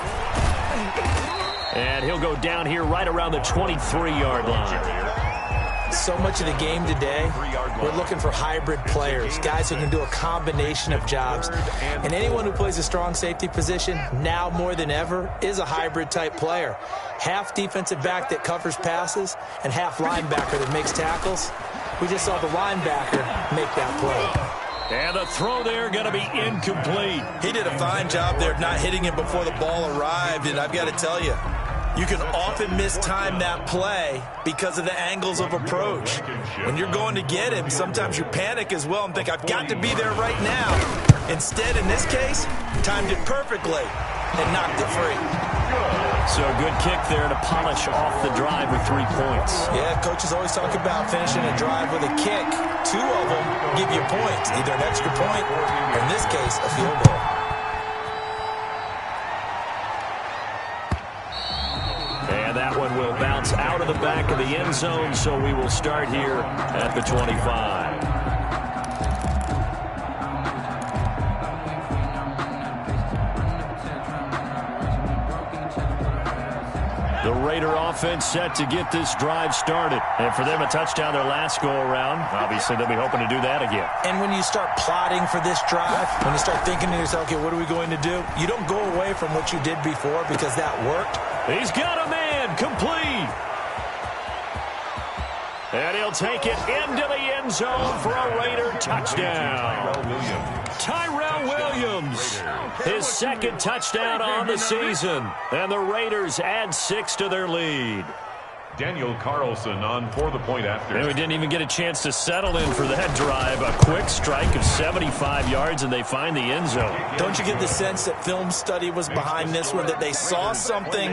And he'll go down here right around the 23-yard line. So much of the game today, we're looking for hybrid players, guys who can do a combination of jobs. And anyone who plays a strong safety position, now more than ever, is a hybrid-type player. Half defensive back that covers passes and half linebacker that makes tackles. We just saw the linebacker make that play. And the throw there going to be incomplete. He did a fine job there not hitting him before the ball arrived, and I've got to tell you, you can often mistime that play because of the angles of approach. When you're going to get him, sometimes you panic as well and think, I've got to be there right now. Instead, in this case, timed it perfectly and knocked it free. So a good kick there to polish off the drive with 3 points. Yeah, coaches always talk about finishing a drive with a kick. 2 of them give you points, either an extra point or, in this case, a field goal. And that one will bounce out of the back of the end zone, so we will start here at the 25. The Raider offense set to get this drive started. And for them, a touchdown their last go-around. Obviously, they'll be hoping to do that again. And when you start plotting for this drive, when you start thinking to yourself, okay, what are we going to do? You don't go away from what you did before because that worked. He's got a man, complete. And he'll take it into the end zone for a Raider touchdown. Tyrell Williams, his 2nd touchdown on the season. And the Raiders add 6 to their lead. Daniel Carlson on for the point after. And we didn't even get a chance to settle in for that drive. A quick strike of 75 yards, and they find the end zone. Don't you get the sense that film study was behind this one, that they saw something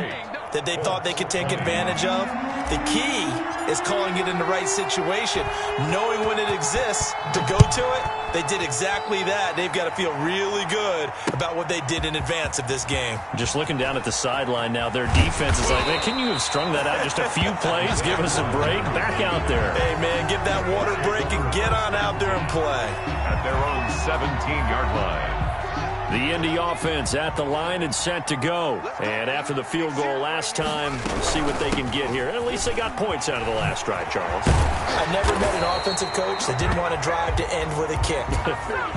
that they thought they could take advantage of? The key is calling it in the right situation, knowing when it exists to go to it. They did exactly that. They've got to feel really good about what they did in advance of this game. Just looking down at the sideline now, their defense is like, man, can you have strung that out just a few plays? Give us a break. Back out there. Hey, man, give that water break and get on out there and play. At their own 17-yard line. The Indy offense at the line and set to go. And after the field goal last time, we'll see what they can get here. At least they got points out of the last drive, Charles. I've never met an offensive coach that didn't want to drive to end with a kick.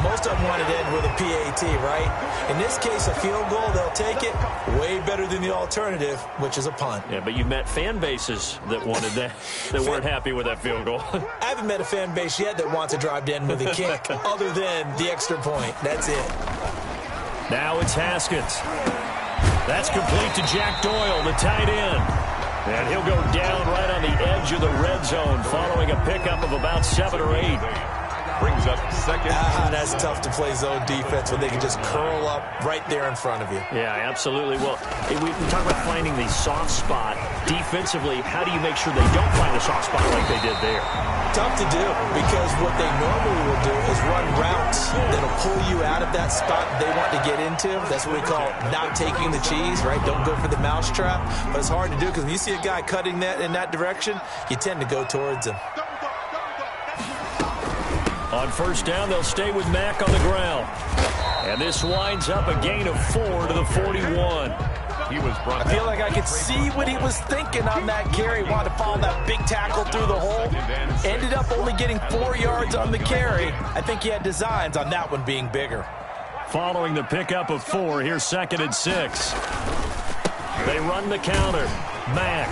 Most of them wanted to end with a PAT, right? In this case, a field goal, they'll take it. Way better than the alternative, which is a punt. Yeah, but you've met fan bases that wanted that, that weren't happy with that field goal. I haven't met a fan base yet that wants to drive to end with a kick, other than the extra point. That's it. Now it's Haskins. That's complete to Jack Doyle, the tight end. And he'll go down right on the edge of the red zone following a pickup of about 7 or 8. Brings up 2nd. That's tough to play zone defense when they can just curl up right there in front of you. Yeah, absolutely. Well, we talk about finding the soft spot. Defensively, how do you make sure they don't find a soft spot like they did there? Tough to do, because what they normally will do is run routes that'll pull you out of that spot they want to get into. That's what we call not taking the cheese, right? Don't go for the mousetrap. But it's hard to do because when you see a guy cutting that in that direction, you tend to go towards him. On first down, they'll stay with Mack on the ground. And this winds up a gain of 4 to the 41. He was brought I feel like I could see what he was thinking on that carry. Wanted to follow that big tackle through the hole. Ended up only getting 4 yards on the carry. I think he had designs on that one being bigger. Following the pickup of 4, here's 2nd and 6. They run the counter. Mack.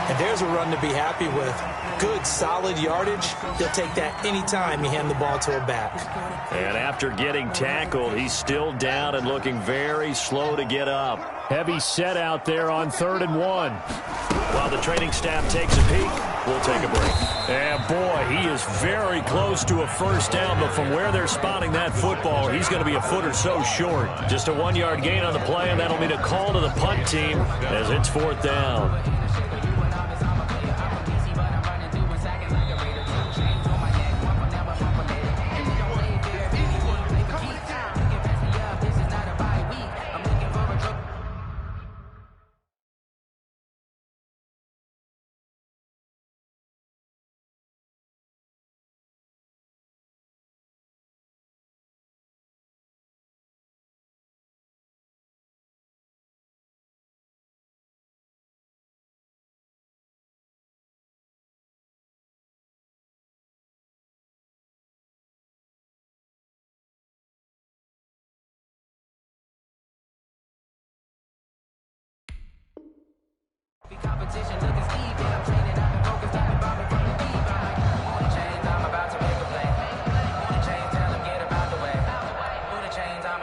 And there's a run to be happy with. Good, solid yardage. They'll take that anytime you hand the ball to a back. And after getting tackled, he's still down and looking very slow to get up. Heavy set out there on 3rd and 1. While the training staff takes a peek, We'll take a break. And boy, he is very close to a first down, but from where they're spotting that football, he's going to be a foot or so short. Just a 1-yard gain on the play, and that'll mean a call to the punt team as it's 4th down.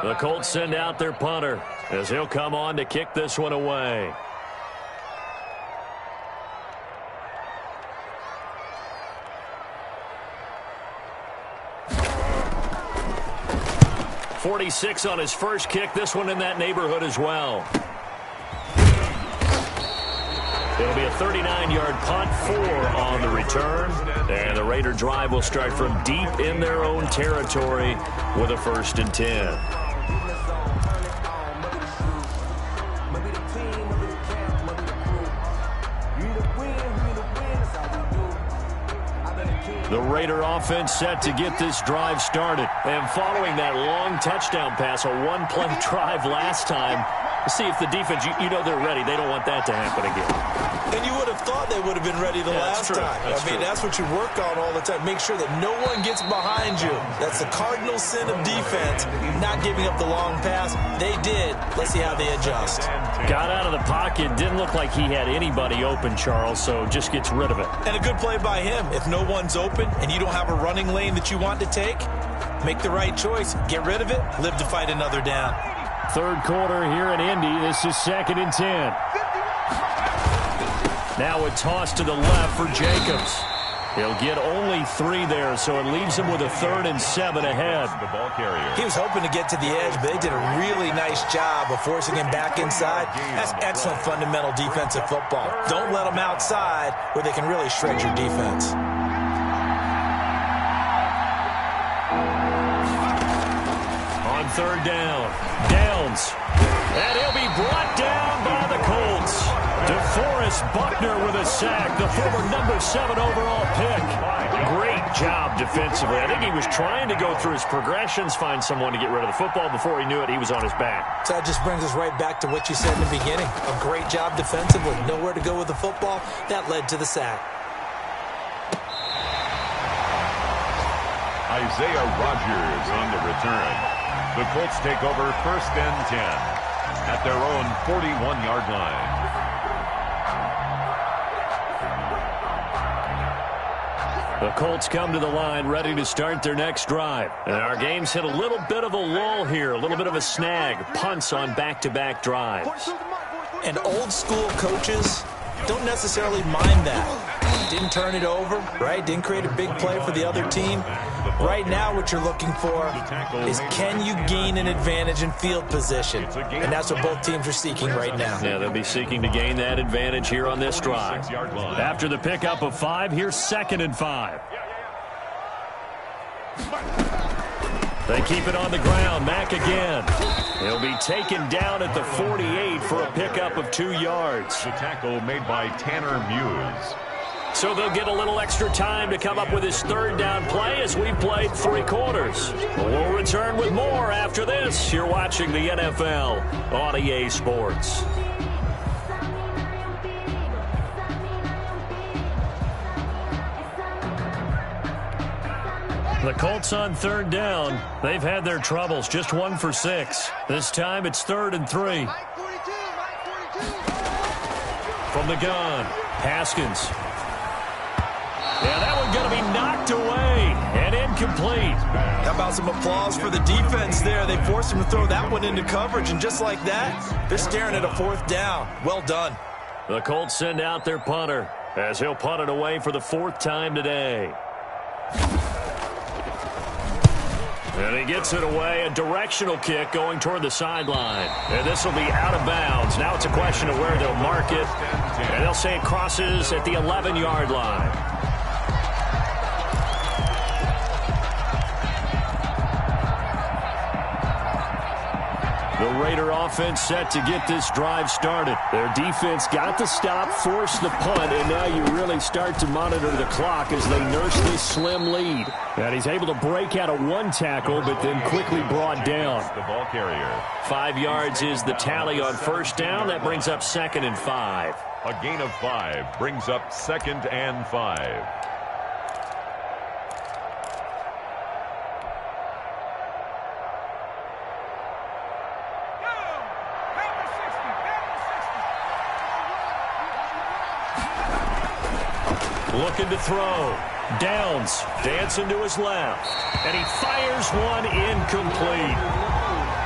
The Colts send out their punter as he'll come on to kick this one away. .46 on his first kick. This one in that neighborhood as well. It'll be a 39-yard punt, 4 on the return. And the Raider drive will start from deep in their own territory with a 1st and 10. The Raider offense set to get this drive started. And following that long touchdown pass, a 1-play drive last time, see if the defense, you know they're ready. They don't want that to happen again. And you would have thought they would have been ready the last time. That's what you work on all the time. Make sure that no one gets behind you. That's the cardinal sin of defense, not giving up the long pass. They did. Let's see how they adjust. Got out of the pocket. Didn't look like he had anybody open, Charles, so just gets rid of it. And a good play by him. If no one's open and you don't have a running lane that you want to take, make the right choice. Get rid of it. Live to fight another down. 3rd quarter here in Indy. This is 2nd and 10. Now a toss to the left for Jacobs. He'll get only 3 there, so it leaves him with a 3rd and 7 ahead. The ball carrier. He was hoping to get to the edge, but they did a really nice job of forcing him back inside. That's excellent fundamental defensive football. Don't let them outside where they can really shred your defense. On 3rd down, Downs. And he'll be brought down by the Colts. DeForest Buckner with a sack, the former number 7 overall pick. Great job defensively. I think he was trying to go through his progressions, find someone to get rid of the football. Before he knew it, he was on his back. So that just brings us right back to what you said in the beginning. A great job defensively. Nowhere to go with the football. That led to the sack. Isaiah Rodgers on the return. The Colts take over 1st and 10 at their own 41-yard line. The Colts come to the line ready to start their next drive. And our game's hit a little bit of a lull here, a little bit of a snag. Punts on back-to-back drives. And old school coaches don't necessarily mind that. Didn't turn it over, right? Didn't create a big play for the other team. Right now what you're looking for is, can you gain an advantage in field position? And that's what both teams are seeking right now. Yeah, they'll be seeking to gain that advantage here on this drive. After the pickup of 5, here's 2nd and 5. They keep it on the ground. Mack again. He'll be taken down at the 48 for a pickup of 2 yards. The tackle made by Tanner Muse. So they'll get a little extra time to come up with his 3rd down play as we played 3 quarters. We'll return with more after this. You're watching the NFL on EA Sports. The Colts on 3rd down. They've had their troubles. Just 1 for 6. This time it's 3rd and 3. From the gun, Haskins. Yeah, that one going to be knocked away and incomplete. How about some applause for the defense there? They forced him to throw that one into coverage, and just like that, they're staring at a 4th down. Well done. The Colts send out their punter as he'll punt it away for the 4th time today. And he gets it away, a directional kick going toward the sideline. And this will be out of bounds. Now it's a question of where they'll mark it. And they'll say it crosses at the 11-yard line. The Raider offense set to get this drive started. Their defense got the stop, forced the punt, and now you really start to monitor the clock as they nurse this slim lead. And he's able to break out of one tackle, but then quickly brought down. The ball carrier. 5 yards is the tally on first down. That brings up 2nd and 5. A gain of 5 brings up 2nd and 5. Looking to throw. Downs, dancing to his left. And he fires one incomplete.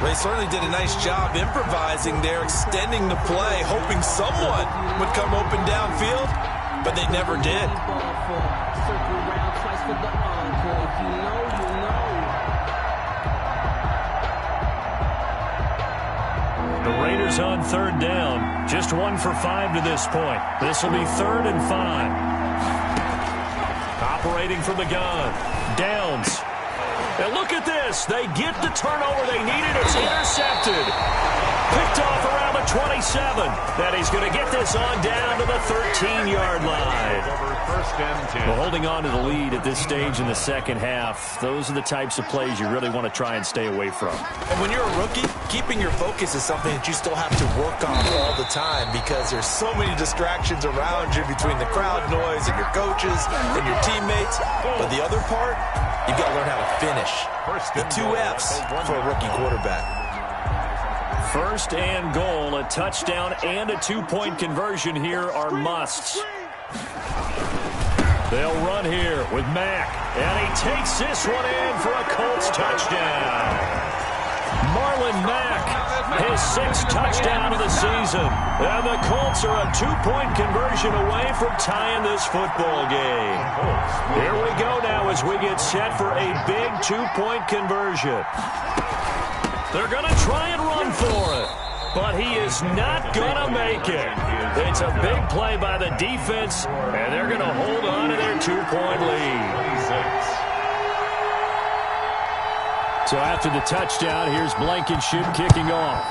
They certainly did a nice job improvising there, extending the play, hoping someone would come open downfield, but they never did. The Raiders on 3rd down. Just 1 for 5 to this point. This will be 3rd and 5. Operating from the gun. Downs. And look at this. They get the turnover they needed. It's intercepted. Picked off around the 27. That he's going to get this on down to the 13-yard line. Well, holding on to the lead at this stage in the second half, those are the types of plays you really want to try and stay away from. And when you're a rookie, keeping your focus is something that you still have to work on all the time because there's so many distractions around you between the crowd noise and your coaches and your teammates. But the other part, you've got to learn how to finish. The 2 F's for a rookie quarterback. 1st and goal, a touchdown and a 2-point conversion here are musts. They'll run here with Mack, and he takes this one in for a Colts touchdown. Marlon Mack, his 6th touchdown of the season. And the Colts are a 2-point conversion away from tying this football game. Here we go now as we get set for a big 2-point conversion. They're going to try and run for it, but he is not going to make it. It's a big play by the defense, and they're going to hold on to their 2-point lead. So after the touchdown, here's Blankenship kicking off.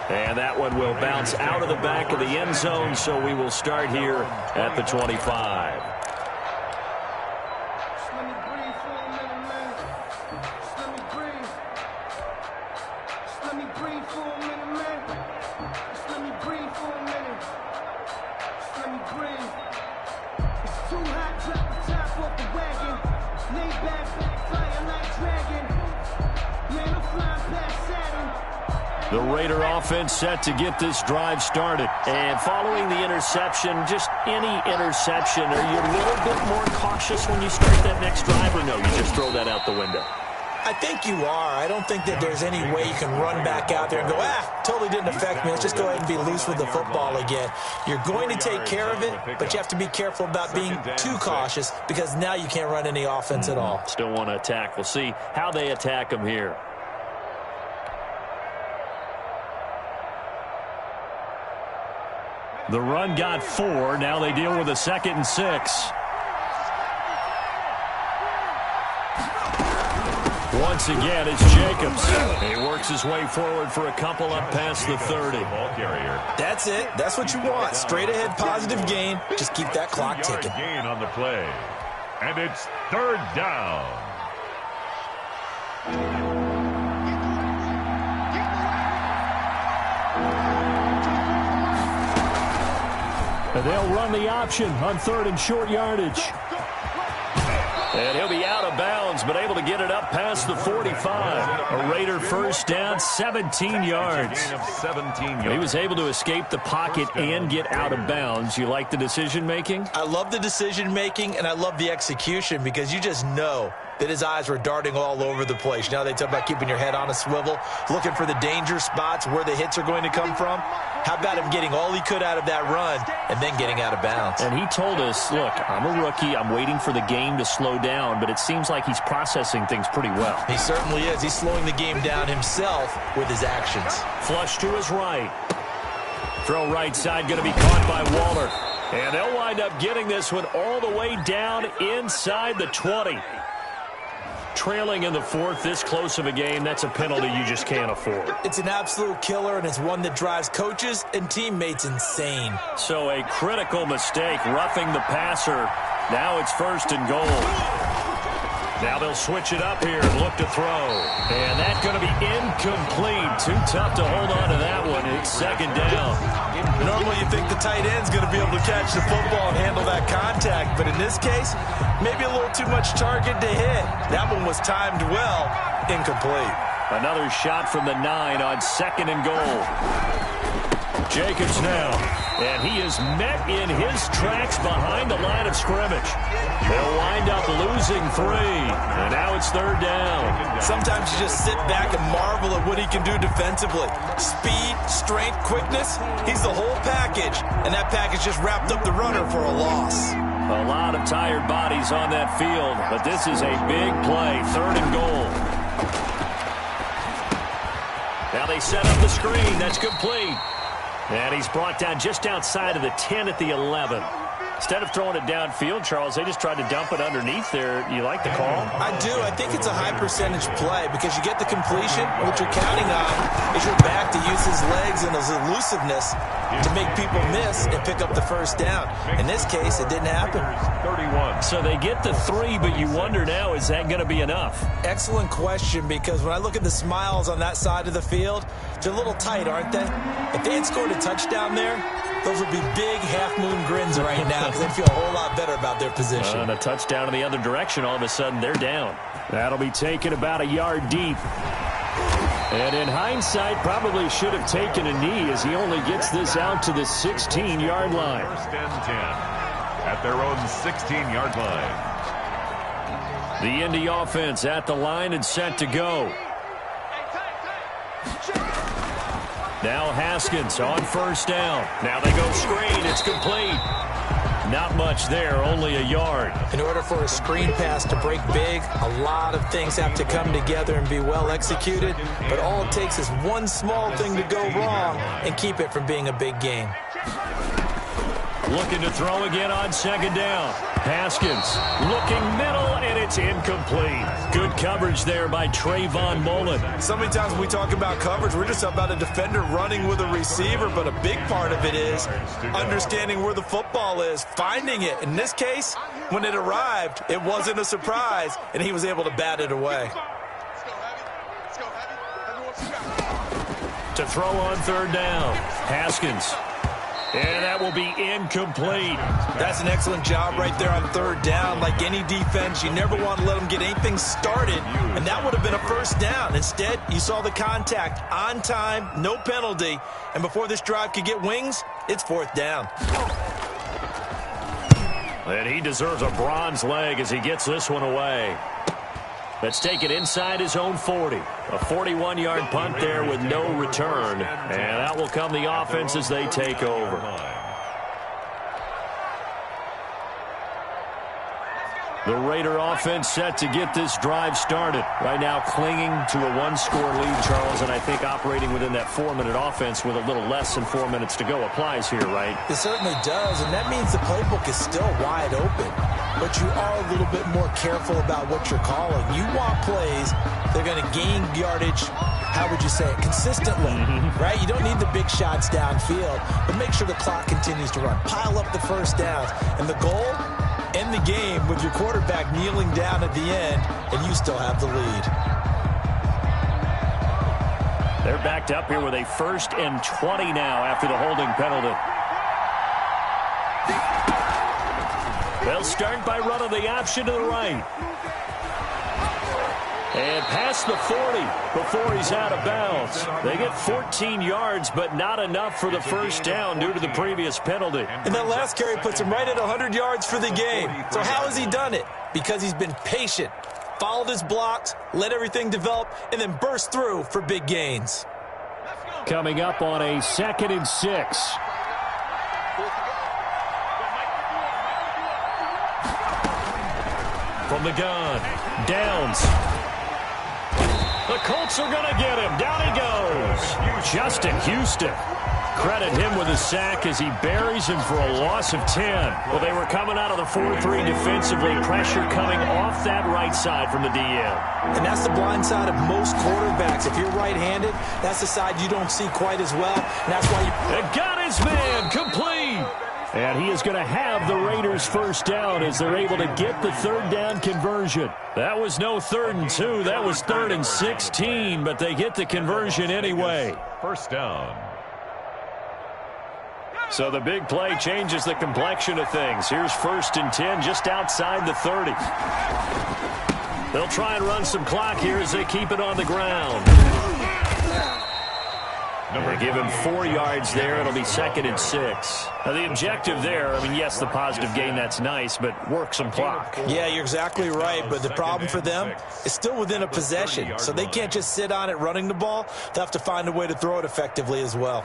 And that one will bounce out of the back of the end zone, so we will start here at the 25. The Raider offense set to get this drive started. And following the interception, just any interception, are you a little bit more cautious when you start that next drive, or no, you just throw that out the window? I think you are. I don't think that there's any way you can run back out there and go, totally didn't affect me. Let's just go ahead and be loose with the football again. You're going to take care of it, but you have to be careful about being too cautious because now you can't run any offense at all. Still want to attack. We'll see how they attack them here. The run got 4. Now they deal with a 2nd and 6. Once again, it's Jacobs. He works his way forward for a couple up past the 30. That's it. That's what you want. Straight ahead, positive gain. Just keep that clock ticking. Gain on the play. And it's 3rd down. And they'll run the option on 3rd and short yardage. And he'll be out of bounds, but able to get it up past the 45. A Raider first down, 17 yards. He was able to escape the pocket and get out of bounds. You like the decision-making? I love the decision-making, and I love the execution because you just know that his eyes were darting all over the place. You know, they talk about keeping your head on a swivel, looking for the danger spots, where the hits are going to come from. How about him getting all he could out of that run and then getting out of bounds? And he told us, look, I'm a rookie. I'm waiting for the game to slow down, but it seems like he's processing things pretty well. He certainly is. He's slowing the game down himself with his actions. Flush to his right. Throw right side, going to be caught by Waller. And they'll wind up getting this one all the way down inside the 20. Trailing in the fourth, this close of a game, that's a penalty you just can't afford. It's an absolute killer, and it's one that drives coaches and teammates insane. So a critical mistake, roughing the passer. Now it's 1st and goal. Now they'll switch it up here and look to throw. And that's going to be incomplete. Too tough to hold on to that one. It's 2nd down. Normally you think the tight end's going to be able to catch the football and handle that contact, but in this case, maybe a little too much target to hit. That one was timed well. Incomplete. Another shot from the 9 on 2nd and goal. Jacobs now. And he is met in his tracks behind the line of scrimmage. They'll wind up losing 3. And now it's 3rd down. Sometimes you just sit back and marvel at what he can do defensively. Speed, strength, quickness. He's the whole package. And that package just wrapped up the runner for a loss. A lot of tired bodies on that field. But this is a big play. 3rd and goal. Now they set up the screen. That's complete. And he's brought down just outside of the 10 at the 11. Instead of throwing it downfield, Charles, they just tried to dump it underneath there. You like the call? I do. I think it's a high-percentage play because you get the completion. What you're counting on is your back to use his legs and his elusiveness to make people miss and pick up the 1st down. In this case, it didn't happen. 31. So they get the 3, but you wonder now, is that going to be enough? Excellent question, because when I look at the smiles on that side of the field, they're a little tight, aren't they? If they had scored a touchdown there, those would be big half-moon grins right now because they'd feel a whole lot better about their position. And a touchdown in the other direction, all of a sudden they're down. That'll be taken about a yard deep. And in hindsight, probably should have taken a knee as he only gets this out to the 16-yard line. 1st and 10 at their own 16-yard line. The Indy offense at the line and set to go. Now Haskins on 1st down. Now they go screen. It's complete. Not much there, only a yard. In order for a screen pass to break big, a lot of things have to come together and be well executed. But all it takes is one small thing to go wrong and keep it from being a big game. Looking to throw again on 2nd down. Haskins looking middle, and it's incomplete. Good coverage there by Trayvon Mullen. So many times when we talk about coverage, we're just about a defender running with a receiver, but a big part of it is understanding where the football is, finding it. In this case, when it arrived, it wasn't a surprise, and he was able to bat it away. To throw on 3rd down. Haskins. And that will be incomplete. That's an excellent job right there on 3rd down. Like any defense, you never want to let them get anything started, and that would have been a 1st down. Instead, you saw the contact on time, no penalty, and before this drive could get wings, it's 4th down. And he deserves a bronze leg as he gets this one away. Let's take it inside his own 40. A 41-yard punt there with no return. And out will come the offense as they take over. The Raider offense set to get this drive started. Right now clinging to a 1-score lead, Charles, and I think operating within that 4-minute offense with a little less than 4 minutes to go applies here, right? It certainly does, and that means the playbook is still wide open. But you are a little bit more careful about what you're calling. You want plays that are going to gain yardage, how would you say it, consistently, right? You don't need the big shots downfield, but make sure the clock continues to run. Pile up the 1st downs, and the goal, end the game with your quarterback kneeling down at the end, and you still have the lead. They're backed up here with a 1st and 20 now after the holding penalty. They'll start by running the option to the right. And past the 40 before he's out of bounds. They get 14 yards, but not enough for the 1st down due to the previous penalty. And that last carry puts him right at 100 yards for the game. So how has he done it? Because he's been patient, followed his blocks, let everything develop, and then burst through for big gains. Coming up on a 2nd and 6. From the gun, Downs. The Colts are going to get him. Down he goes. Justin Houston. Credit him with a sack as he buries him for a loss of 10. Well, they were coming out of the 4-3 defensively. Pressure coming off that right side from the DN. And that's the blind side of most quarterbacks. If you're right-handed, that's the side you don't see quite as well. And that's why you... They got his man complete. And he is going to have the Raiders first down as they're able to get the 3rd down conversion. That was no 3rd and 2. That was 3rd and 16, but they get the conversion anyway. First down. So the big play changes the complexion of things. Here's 1st and 10 just outside the 30. They'll try and run some clock here as they keep it on the ground. They give him 4 yards there. It'll be 2nd and 6. Now the objective there, I mean, yes, the positive gain, that's nice, but work some clock. Yeah, you're exactly right, but the problem for them is still within a possession, so they can't just sit on it running the ball. They'll have to find a way to throw it effectively as well.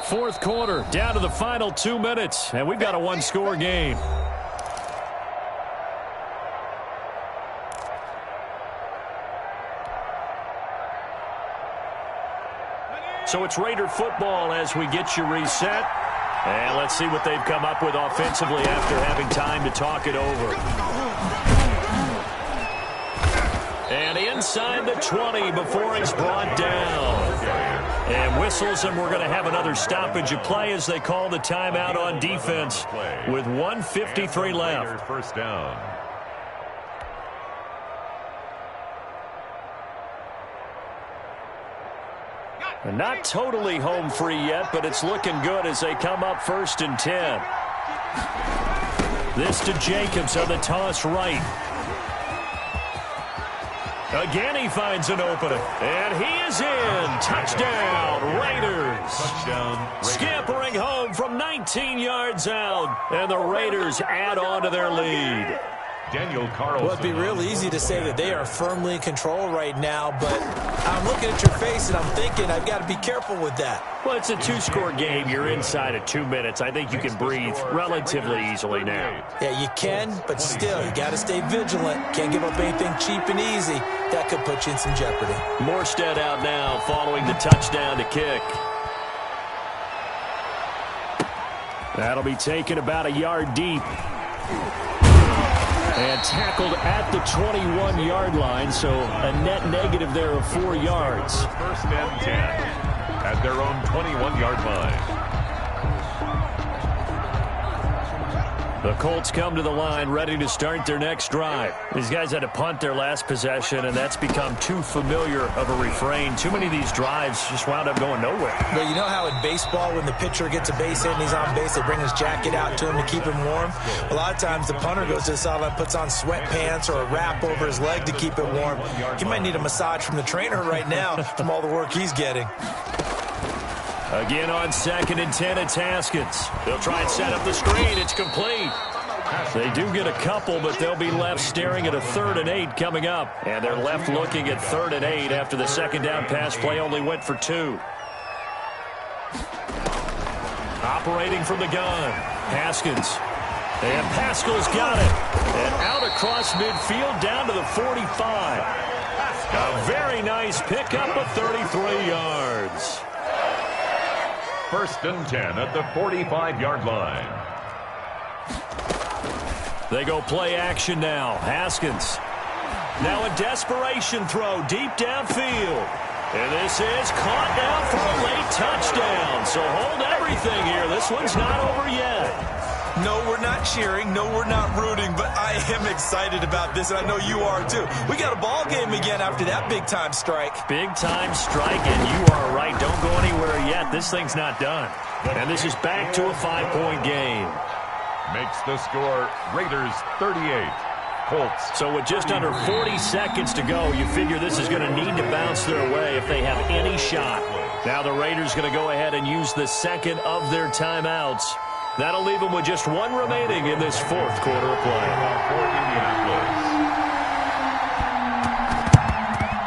Fourth quarter, down to the final 2 minutes, and we've got a 1-score game. So it's Raider football as we get you reset. And let's see what they've come up with offensively after having time to talk it over. And inside the 20 before he's brought down. And whistles, and we're going to have another stoppage of play as they call the timeout on defense with 1:53 left. First down. And not totally home free yet, but it's looking good as they come up 1st and 10. This to Jacobs on the toss right. Again, he finds an opening, and he is in. Touchdown, Raiders. Touchdown, Raiders. Scampering home from 19 yards out, and the Raiders add on to their lead. Daniel Carlson. Well, it'd be real easy to say that they are firmly in control right now, but I'm looking at your face and I'm thinking I've got to be careful with that. Well, it's a 2-score game. You're inside of 2 minutes. I think you can breathe relatively easily now. Yeah, you can, but still, you got to stay vigilant. Can't give up anything cheap and easy. That could put you in some jeopardy. Morstead out now following the touchdown to kick. That'll be taken about a yard deep. And tackled at the 21-yard line, so a net negative there of 4 yards. 1st and 10 at their own 21-yard line. The Colts come to the line ready to start their next drive. These guys had to punt their last possession, and that's become too familiar of a refrain. Too many of these drives just wound up going nowhere. But you know how in baseball, when the pitcher gets a base hit and he's on base, they bring his jacket out to him to keep him warm? A lot of times the punter goes to the sideline, puts on sweatpants or a wrap over his leg to keep it warm. He might need a massage from the trainer right now from all the work he's getting. Again on 2nd and 10, it's Haskins. They'll try and set up the screen. It's complete. They do get a couple, but they'll be left staring at a 3rd and 8 coming up. And they're left looking at 3rd and 8 after the 2nd down pass play only went for 2. Operating from the gun, Haskins. And Pascal's got it. And out across midfield down to the 45. A very nice pickup of 33 yards. 1st and 10 at the 45-yard line. They go play action now. Haskins. Now a desperation throw deep downfield. And this is caught down for a late touchdown. So hold everything here. This one's not over yet. No, we're not cheering. No, we're not rooting. But I am excited about this, and I know you are too. We got a ball game again after that big-time strike. Big-time strike, and you are right. Don't go anywhere yet. This thing's not done. And this is back to a 5-point game. Makes the score Raiders 38, Colts. So with just under 40 seconds to go, you figure this is going to need to bounce their way if they have any shot. Now the Raiders going to go ahead and use the second of their timeouts. That'll leave them with just one remaining in this fourth quarter of play.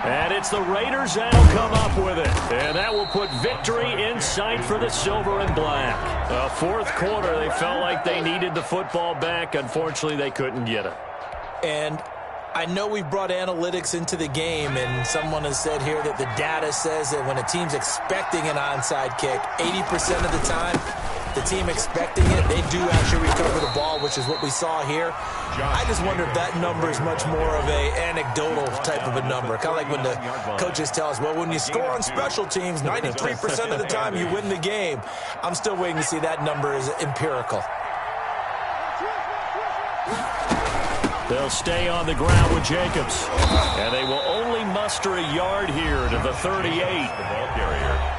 And it's the Raiders that'll come up with it. And that will put victory in sight for the silver and black. Fourth quarter, they felt like they needed the football back. Unfortunately, they couldn't get it. And I know we brought analytics into the game, and someone has said here that the data says that when a team's expecting an onside kick, 80% of the time, the team expecting it, they do actually recover the ball, which is what we saw here. I just wonder if that number is much more of a anecdotal type of a number. Kind of like when the coaches tell us, well, when you score on special teams, 93% of the time you win the game. I'm still waiting to see that number is empirical. They'll stay on the ground with Jacobs. And they will only muster a yard here to the 38.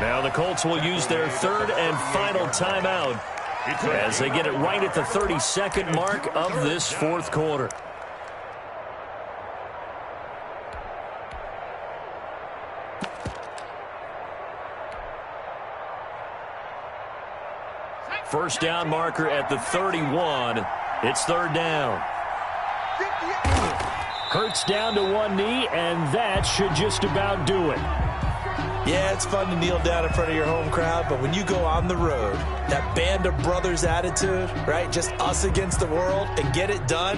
Now the Colts will use their third and final timeout as they get it right at the 32nd mark of this fourth quarter. First down marker at the 31. It's third down. Hurts down to one knee, and that should just about do it. Yeah, it's fun to kneel down in front of your home crowd, but when you go on the road, that band of brothers attitude, right, just us against the world, and get it done,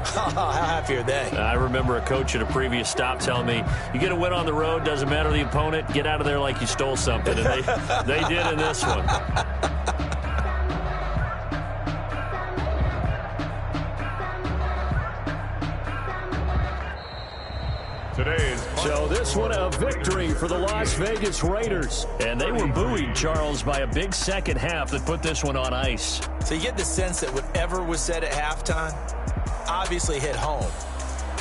how happy are they? I remember a coach at a previous stop telling me, you get a win on the road, doesn't matter the opponent, get out of there like you stole something, and they did in this one. So this one a victory for the Las Vegas Raiders. And they were buoyed, Charles, by a big second half that put this one on ice. So you get the sense that whatever was said at halftime obviously hit home.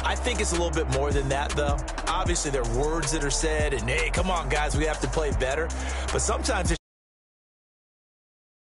I think it's a little bit more than that, though. Obviously, there are words that are said, and, hey, come on, guys, we have to play better. But sometimes it's